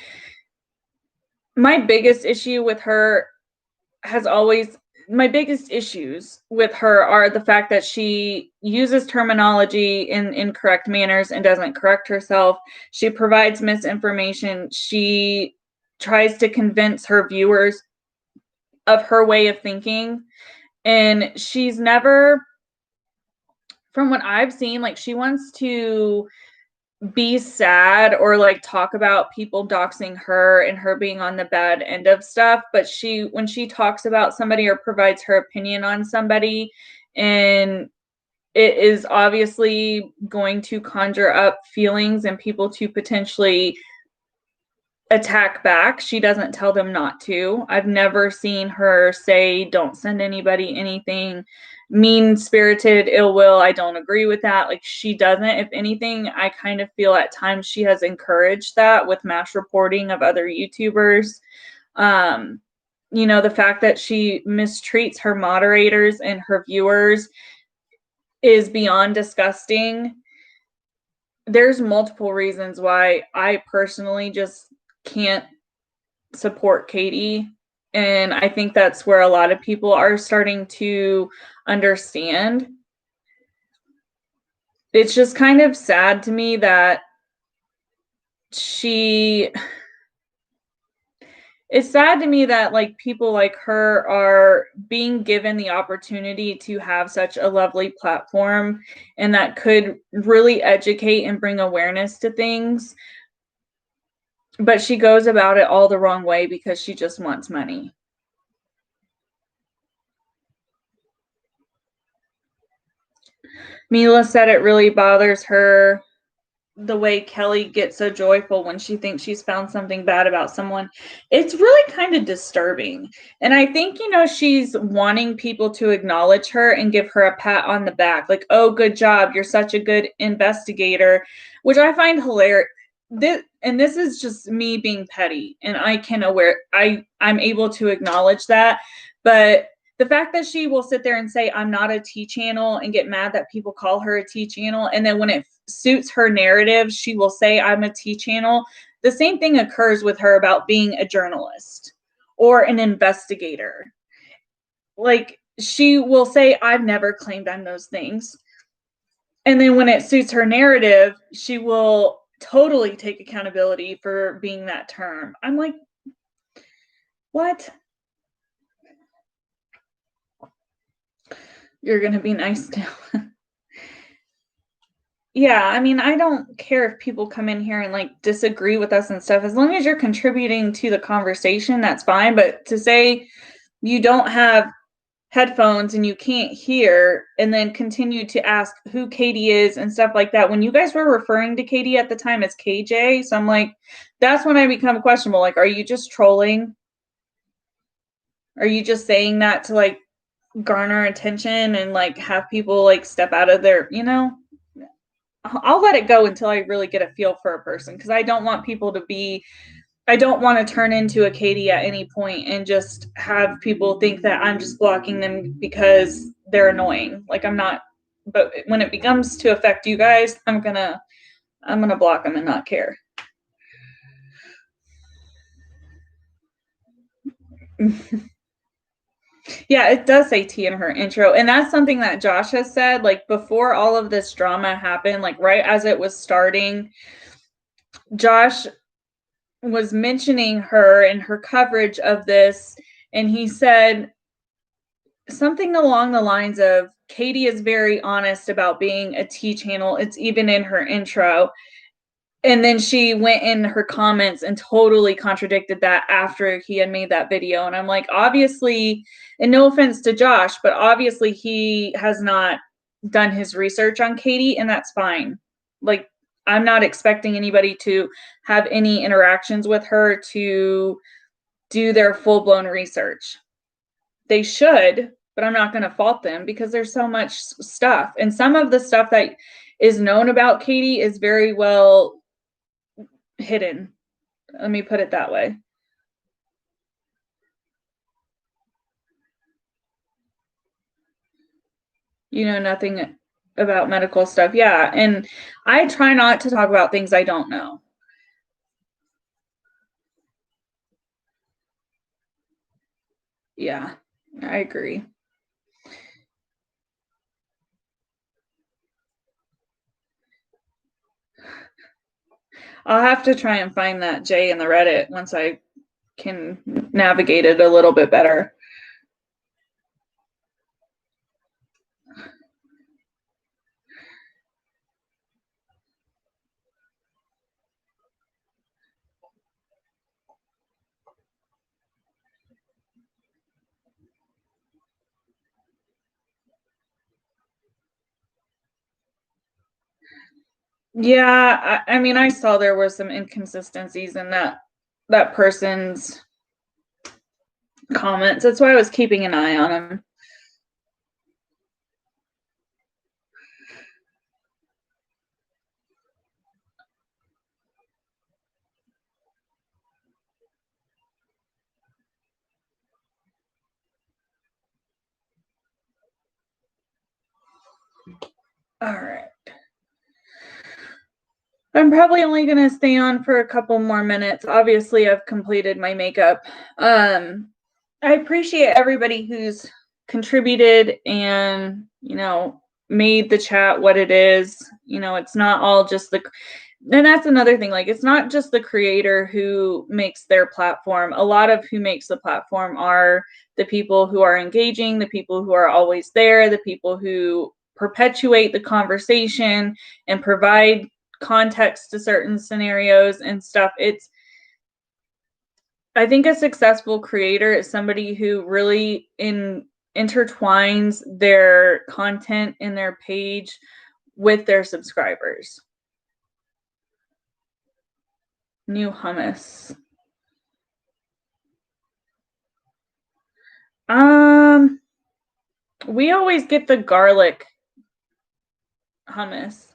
my biggest issue with her has always my biggest issues with her are the fact that she uses terminology in incorrect manners and doesn't correct herself. She provides misinformation. She tries to convince her viewers of her way of thinking. And she's never, from what I've seen, like, she wants to be sad or like talk about people doxing her and her being on the bad end of stuff, but when she talks about somebody or provides her opinion on somebody, and it is obviously going to conjure up feelings and people to potentially attack back, she doesn't tell them not to. I've never seen her say, don't send anybody anything mean-spirited, ill will. I don't agree with that. Like, she doesn't. If anything, I kind of feel at times she has encouraged that with mass reporting of other YouTubers. The fact that she mistreats her moderators and her viewers is beyond disgusting. There's multiple reasons why I personally just can't support Katie. And I think that's where a lot of people are starting to understand. It's just kind of sad to me that it's sad to me that like people like her are being given the opportunity to have such a lovely platform and that could really educate and bring awareness to things. But she goes about it all the wrong way because she just wants money. Mila said it really bothers her the way Kelly gets so joyful when she thinks she's found something bad about someone. It's really kind of disturbing. And I think, she's wanting people to acknowledge her and give her a pat on the back. Like, oh, good job. You're such a good investigator, which I find hilarious. This is just me being petty, and I'm able to acknowledge that. But the fact that she will sit there and say, I'm not a T channel, and get mad that people call her a T channel. And then when it suits her narrative, she will say, I'm a T channel. The same thing occurs with her about being a journalist or an investigator. Like, she will say, I've never claimed I'm those things. And then when it suits her narrative, she will totally take accountability for being that term. I'm like, what? You're going to be nice to. Yeah, I mean, I don't care if people come in here and like disagree with us and stuff. As long as you're contributing to the conversation, that's fine. But to say you don't have headphones and you can't hear and then continue to ask who Katie is and stuff like that, when you guys were referring to Katie at the time as KJ, so I'm like, that's when I become questionable. Like, are you just trolling? Are you just saying that to like garner attention and like have people like step out of their, I'll let it go until I really get a feel for a person, because I don't want people to be, I don't want to turn into a Katie at any point and just have people think that I'm just blocking them because they're annoying. Like, I'm not, but when it becomes to affect you guys, I'm gonna block them and not care. Yeah, it does say T in her intro. And that's something that Josh has said, like, before all of this drama happened, like right as it was starting, Josh was mentioning her and her coverage of this. And he said something along the lines of, Katie is very honest about being a T channel. It's even in her intro. And then she went in her comments and totally contradicted that after he had made that video. And I'm like, obviously, and no offense to Josh, but obviously he has not done his research on Katie, and that's fine. Like, I'm not expecting anybody to have any interactions with her to do their full-blown research. They should, but I'm not going to fault them because there's so much stuff. And some of the stuff that is known about Katie is very well hidden. Let me put it that way. You know nothing about medical stuff. Yeah. And I try not to talk about things I don't know. Yeah, I agree. I'll have to try and find that J in the Reddit once I can navigate it a little bit better. Yeah, I mean, I saw there were some inconsistencies in that person's comments. That's why I was keeping an eye on him. All right. I'm probably only going to stay on for a couple more minutes. Obviously, I've completed my makeup. I appreciate everybody who's contributed and, made the chat what it is. It's not all just and that's another thing. Like, it's not just the creator who makes their platform. A lot of who makes the platform are the people who are engaging, the people who are always there, the people who perpetuate the conversation and provide context to certain scenarios and stuff. I think a successful creator is somebody who really intertwines their content in their page with their subscribers. New hummus. We always get the garlic hummus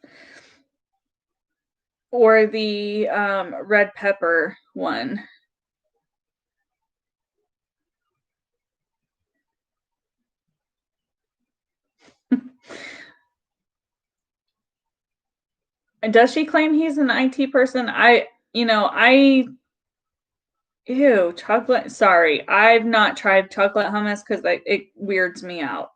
or the red pepper one. Does she claim he's an IT person? Ew, chocolate. Sorry, I've not tried chocolate hummus because it weirds me out.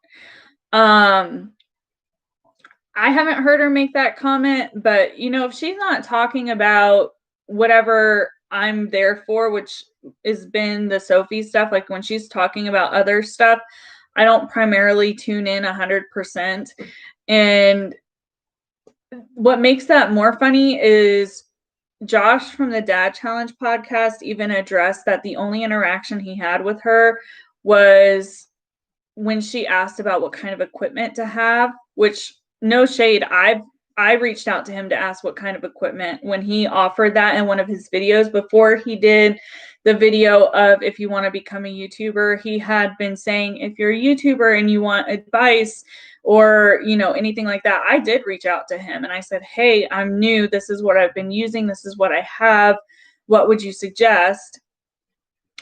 I haven't heard her make that comment, but if she's not talking about whatever I'm there for, which has been the Sophie stuff, like when she's talking about other stuff, I don't primarily tune in 100%. And what makes that more funny is Josh from the Dad Challenge podcast even addressed that the only interaction he had with her was when she asked about what kind of equipment to have, which, no shade, I reached out to him to ask what kind of equipment when he offered that in one of his videos before he did the video of if you want to become a YouTuber. He had been saying, if you're a YouTuber and you want advice or anything like that, I did reach out to him and I said, hey, I'm new, this is what I've been using, this is what I have, what would you suggest?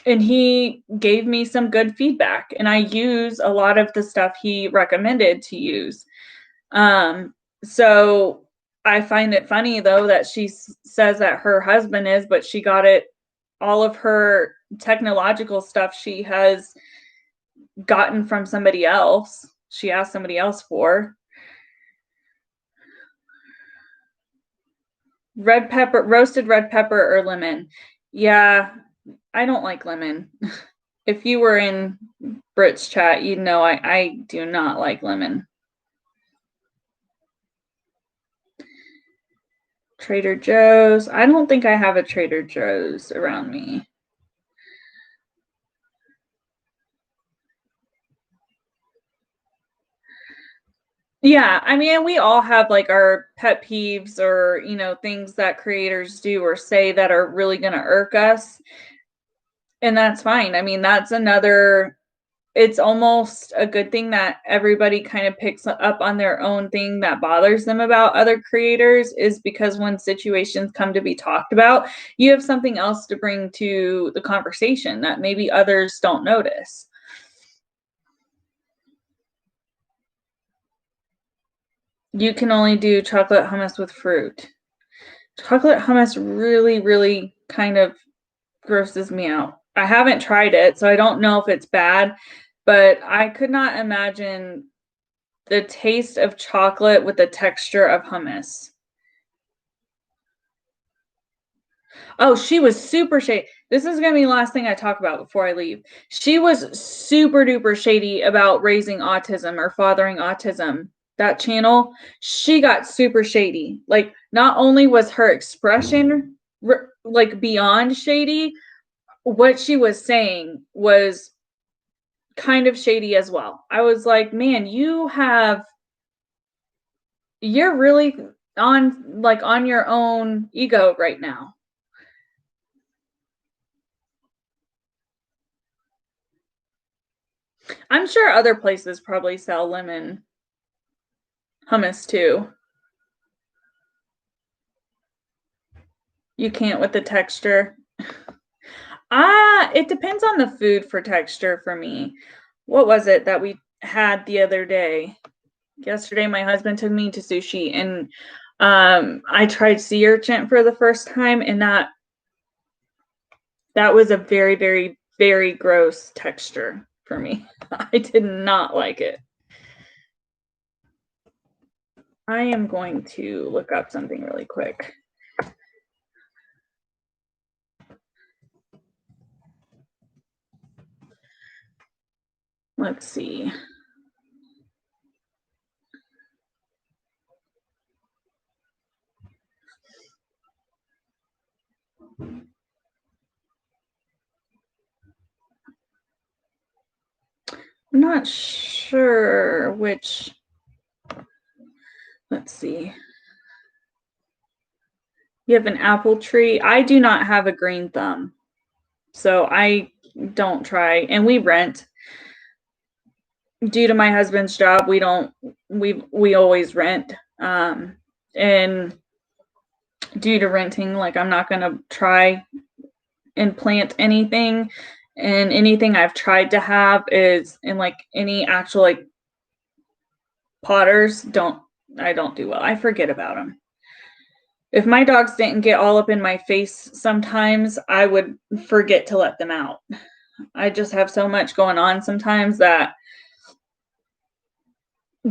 And he gave me some good feedback, and I use a lot of the stuff he recommended to use. So I find it funny though that she says that her husband is, but she got all of her technological stuff she has gotten from somebody else. She asked somebody else for. Red pepper, roasted red pepper or lemon. Yeah, I don't like lemon. If you were in Brit's chat, you'd know I do not like lemon. Trader Joe's. I don't think I have a Trader Joe's around me. Yeah, I mean, we all have like our pet peeves or, things that creators do or say that are really going to irk us. And that's fine. I mean, it's almost a good thing that everybody kind of picks up on their own thing that bothers them about other creators, is because when situations come to be talked about, you have something else to bring to the conversation that maybe others don't notice. You can only do chocolate hummus with fruit. Chocolate hummus really, really kind of grosses me out. I haven't tried it, so I don't know if it's bad, but I could not imagine the taste of chocolate with the texture of hummus. Oh, she was super shady. This is going to be the last thing I talk about before I leave. She was super duper shady about raising autism or fathering autism. That channel, she got super shady. Like, not only was her expression like beyond shady, what she was saying was kind of shady as well. I was like, man, you're really on your own ego right now. I'm sure other places probably sell lemon hummus too. You can't with the texture. It depends on the food for texture for me. What was it that we had the other day? Yesterday, my husband took me to sushi, and I tried sea urchin for the first time, and that was a very, very, very gross texture for me. I did not like it. I am going to look up something really quick. Let's see. I'm not sure which. Let's see. You have an apple tree. I do not have a green thumb, so I don't try. And we rent. Due to my husband's job, we always rent. And due to renting, like, I'm not gonna try and plant anything. And anything I've tried to have is in like any actual like potters. I don't do well. I forget about them. If my dogs didn't get all up in my face sometimes, I would forget to let them out. I just have so much going on sometimes that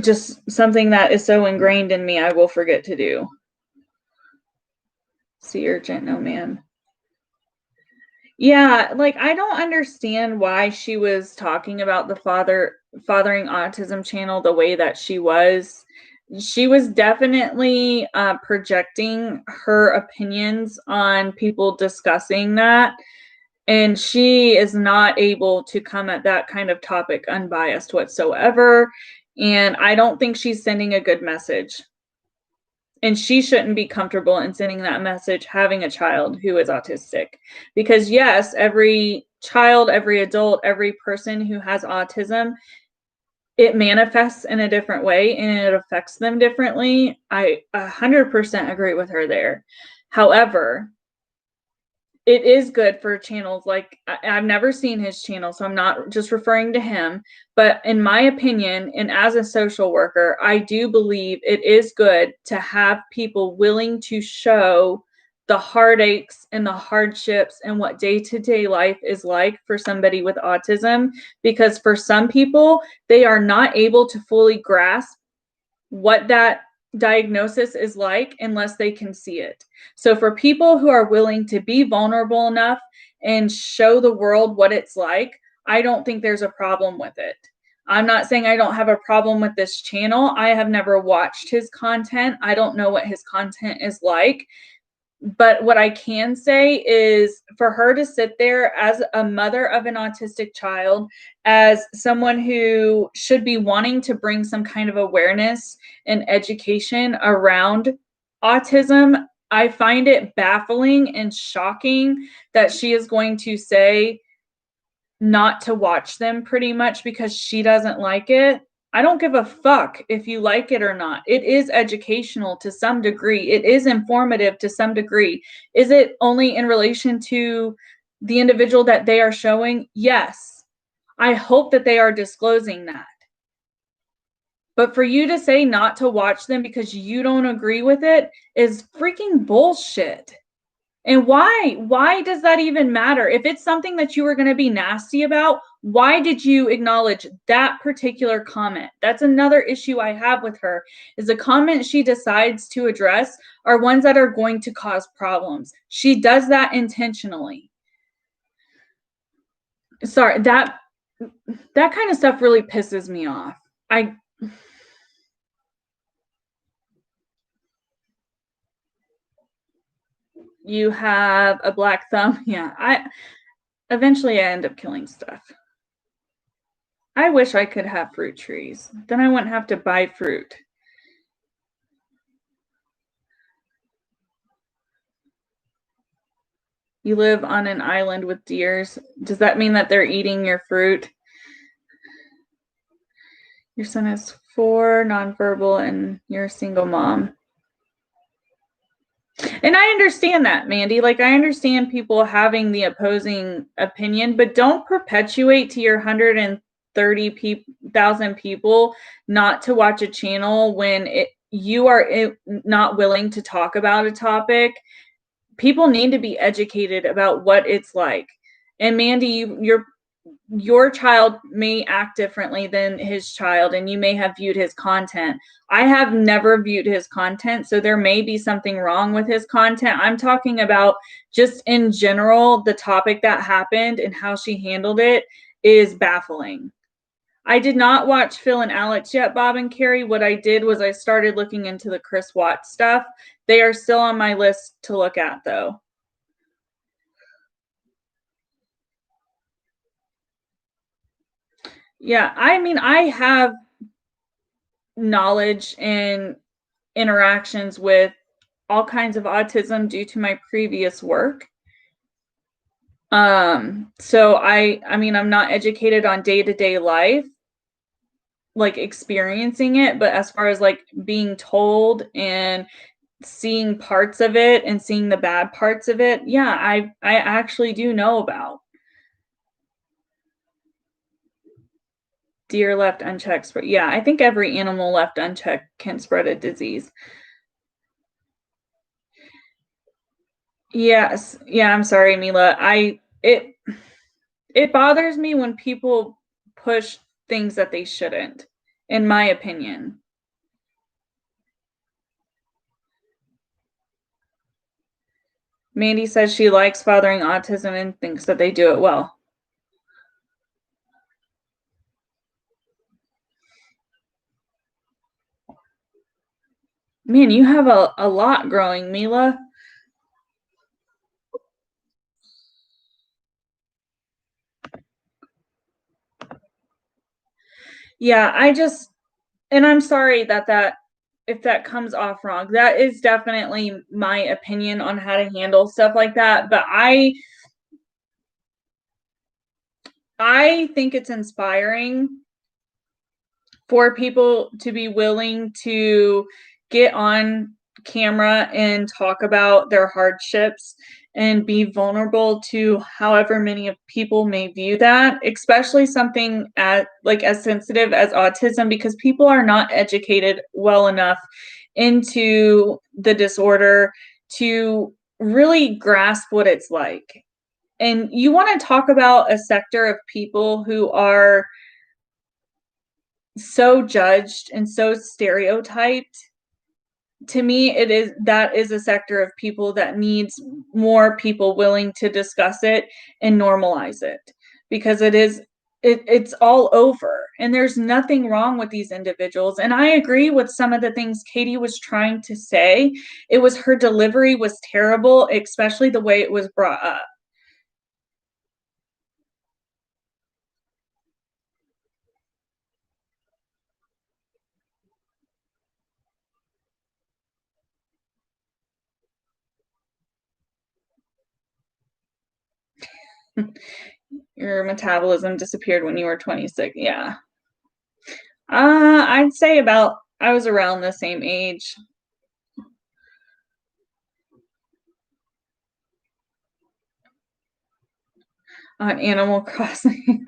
just something that is so ingrained in me, I will forget to do. Sea urchin, no man. Yeah, like, I don't understand why she was talking about the fathering autism channel the way that she was. She was definitely projecting her opinions on people discussing that, and she is not able to come at that kind of topic unbiased whatsoever. And I don't think she's sending a good message. And she shouldn't be comfortable in sending that message having a child who is autistic. Because yes, every child, every adult, every person who has autism, it manifests in a different way and it affects them differently. I 100% agree with her there. However, it is good for channels like I've never seen his channel, so I'm not just referring to him. But in my opinion, and as a social worker, I do believe it is good to have people willing to show the heartaches and the hardships and what day-to-day life is like for somebody with autism. Because for some people, they are not able to fully grasp what that diagnosis is like unless they can see it. So for people who are willing to be vulnerable enough and show the world what it's like, I don't think there's a problem with it. I'm not saying I don't have a problem with this channel. I have never watched his content. I don't know what his content is like. But what I can say is for her to sit there as a mother of an autistic child, as someone who should be wanting to bring some kind of awareness and education around autism, I find it baffling and shocking that she is going to say not to watch them pretty much because she doesn't like it. I don't give a fuck if you like it or not. It is educational to some degree. It is informative to some degree. Is it only in relation to the individual that they are showing? Yes. I hope that they are disclosing that. But for you to say not to watch them because you don't agree with it is freaking bullshit. And why does that even matter? If it's something that you were going to be nasty about, why did you acknowledge that particular comment? That's another issue I have with her, is the comments she decides to address are ones that are going to cause problems. She does that intentionally. Sorry, that kind of stuff really pisses me off. You have a black thumb. Yeah, eventually I end up killing stuff. I wish I could have fruit trees. Then I wouldn't have to buy fruit. You live on an island with deers. Does that mean that they're eating your fruit? Your son is 4, nonverbal, and you're a single mom. And I understand that, Mandy. Like, I understand people having the opposing opinion, but don't perpetuate to your 130,000 people not to watch a channel when you are not willing to talk about a topic. People need to be educated about what it's like. And Mandy, your child may act differently than his child, and you may have viewed his content. I have never viewed his content, so there may be something wrong with his content. I'm talking about just in general, the topic that happened and how she handled it is baffling. I did not watch Phil and Alex yet, Bob and Carrie. What I did was I started looking into the Chris Watts stuff. They are still on my list to look at, though. Yeah, I mean, I have knowledge and interactions with all kinds of autism due to my previous work. So I mean, I'm not educated on day-to-day life, like experiencing it, but as far as like being told and seeing parts of it and seeing the bad parts of it, yeah, I actually do know about. Deer left unchecked, but yeah, I think every animal left unchecked can spread a disease. Yes, yeah, I'm sorry, Mila. It bothers me when people push things that they shouldn't, in my opinion. Mandy says she likes fathering autism and thinks that they do it well. Man, you have a lot growing, Mila. Yeah, and I'm sorry that if that comes off wrong. That is definitely my opinion on how to handle stuff like that, but I think it's inspiring for people to be willing to get on camera and talk about their hardships and be vulnerable to however many of people may view that, especially something as sensitive as autism, because people are not educated well enough into the disorder to really grasp what it's like. And you want to talk about a sector of people who are so judged and so stereotyped. To me, that is a sector of people that needs more people willing to discuss it and normalize it, because it's all over and there's nothing wrong with these individuals. And I agree with some of the things Katie was trying to say. It was her delivery was terrible, especially the way it was brought up. Your metabolism disappeared when you were 26. Yeah. I'd say about I was around the same age. On Animal Crossing.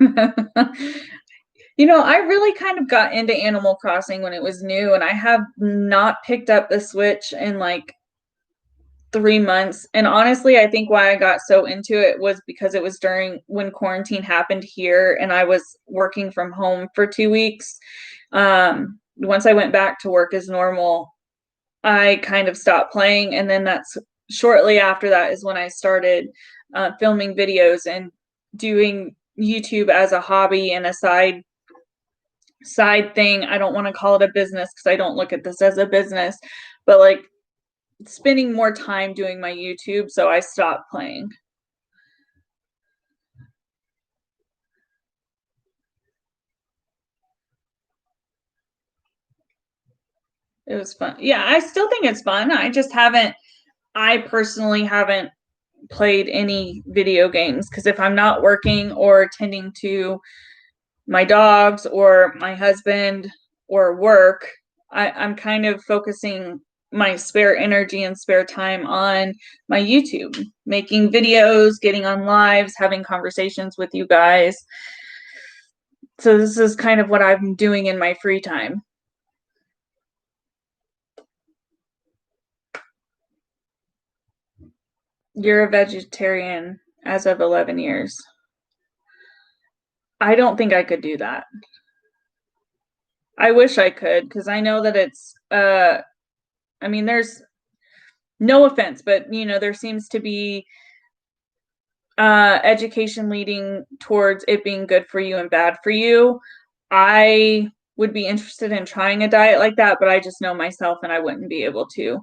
I really kind of got into Animal Crossing when it was new, and I have not picked up the Switch in like 3 months. And honestly, I think why I got so into it was because it was during when quarantine happened here, and I was working from home for 2 weeks. Once I went back to work as normal, I kind of stopped playing, and then that's shortly after that is when I started filming videos and doing YouTube as a hobby and a side thing. I don't want to call it a business because I don't look at this as a business, but like spending more time doing my YouTube, so I stopped playing. It was fun. Yeah, I still think it's fun. I personally haven't played any video games because if I'm not working or tending to my dogs or my husband or work, I'm kind of focusing my spare energy and spare time on my YouTube, making videos, getting on lives, having conversations with you guys. So this is kind of what I'm doing in my free time. You're a vegetarian as of 11 years. I don't think I could do that. I wish I could because I know that it's I mean there's no offense, but there seems to be education leading towards it being good for you and bad for you. I would be interested in trying a diet like that, but I just know myself and I wouldn't be able to.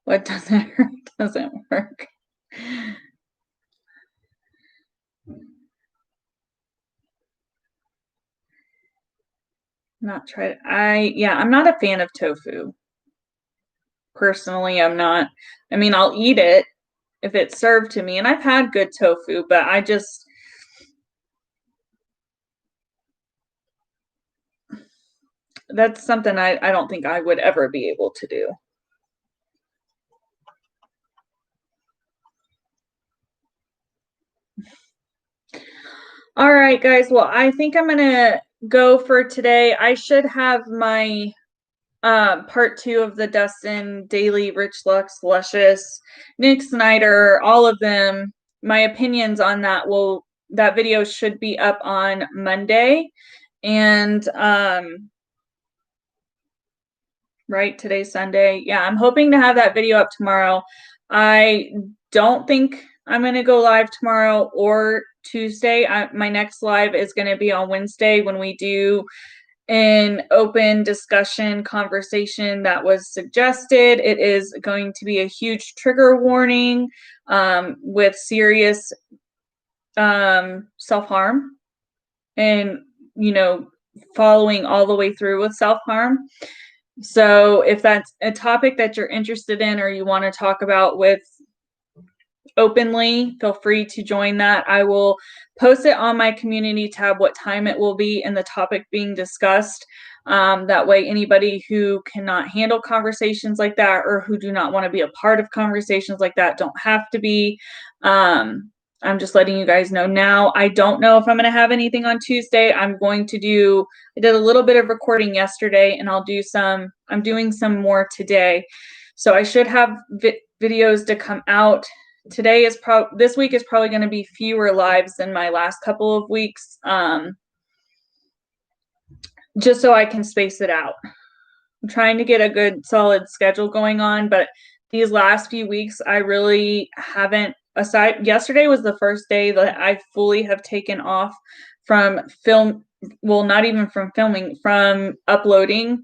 What doesn't doesn't work. Not tried. I'm not a fan of tofu. Personally, I'm not. I mean, I'll eat it if it's served to me, and I've had good tofu, but that's something I don't think I would ever be able to do. All right, guys. Well, I think I'm gonna go for today. I should have my part 2 of the Dustin Daily Rich Lux Luscious Nick Snyder, all of them. My opinions on that video should be up on Monday. And right, today's Sunday. Yeah, I'm hoping to have that video up tomorrow. I don't think I'm going to go live tomorrow or Tuesday. My next live is going to be on Wednesday when we do an open discussion conversation that was suggested. It is going to be a huge trigger warning with serious self-harm and, following all the way through with self-harm. So if that's a topic that you're interested in or you want to talk about with openly, feel free to join that. I will post it on my community tab what time it will be and the topic being discussed. That way anybody who cannot handle conversations like that or who do not want to be a part of conversations like that don't have to be. I'm just letting you guys know now. I don't know if I'm going to have anything on Tuesday. I did a little bit of recording yesterday and I'm doing some more today. So I should have videos to come out. This week is probably going to be fewer lives than my last couple of weeks, just so I can space it out. I'm trying to get a good solid schedule going on, but these last few weeks I really haven't. Yesterday was the first day that I fully have taken off from not even from filming, from uploading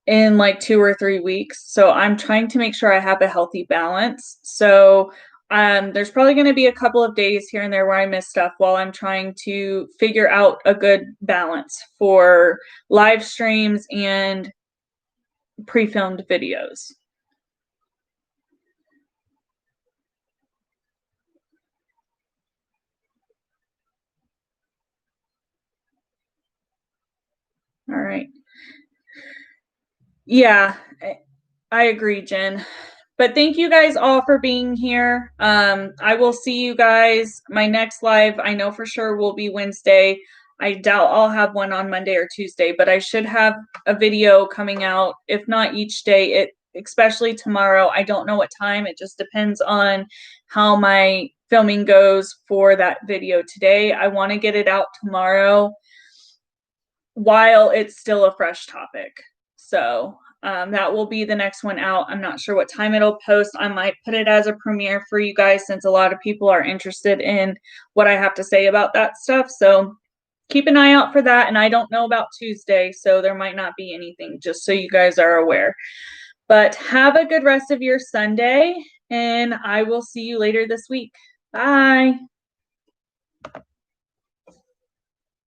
in like 2 or 3 weeks. So I'm trying to make sure I have a healthy balance. So there's probably going to be a couple of days here and there where I miss stuff while I'm trying to figure out a good balance for live streams and pre-filmed videos. All right. Yeah, I agree, Jen. But thank you guys all for being here. I will see you guys. My next live, I know for sure, will be Wednesday. I doubt I'll have one on Monday or Tuesday, but I should have a video coming out, if not each day, especially tomorrow. I don't know what time. It just depends on how my filming goes for that video today. I want to get it out tomorrow while it's still a fresh topic. So that will be the next one out. I'm not sure what time it'll post. I might put it as a premiere for you guys since a lot of people are interested in what I have to say about that stuff. So keep an eye out for that. And I don't know about Tuesday, so there might not be anything, just so you guys are aware. But have a good rest of your Sunday, and I will see you later this week. Bye.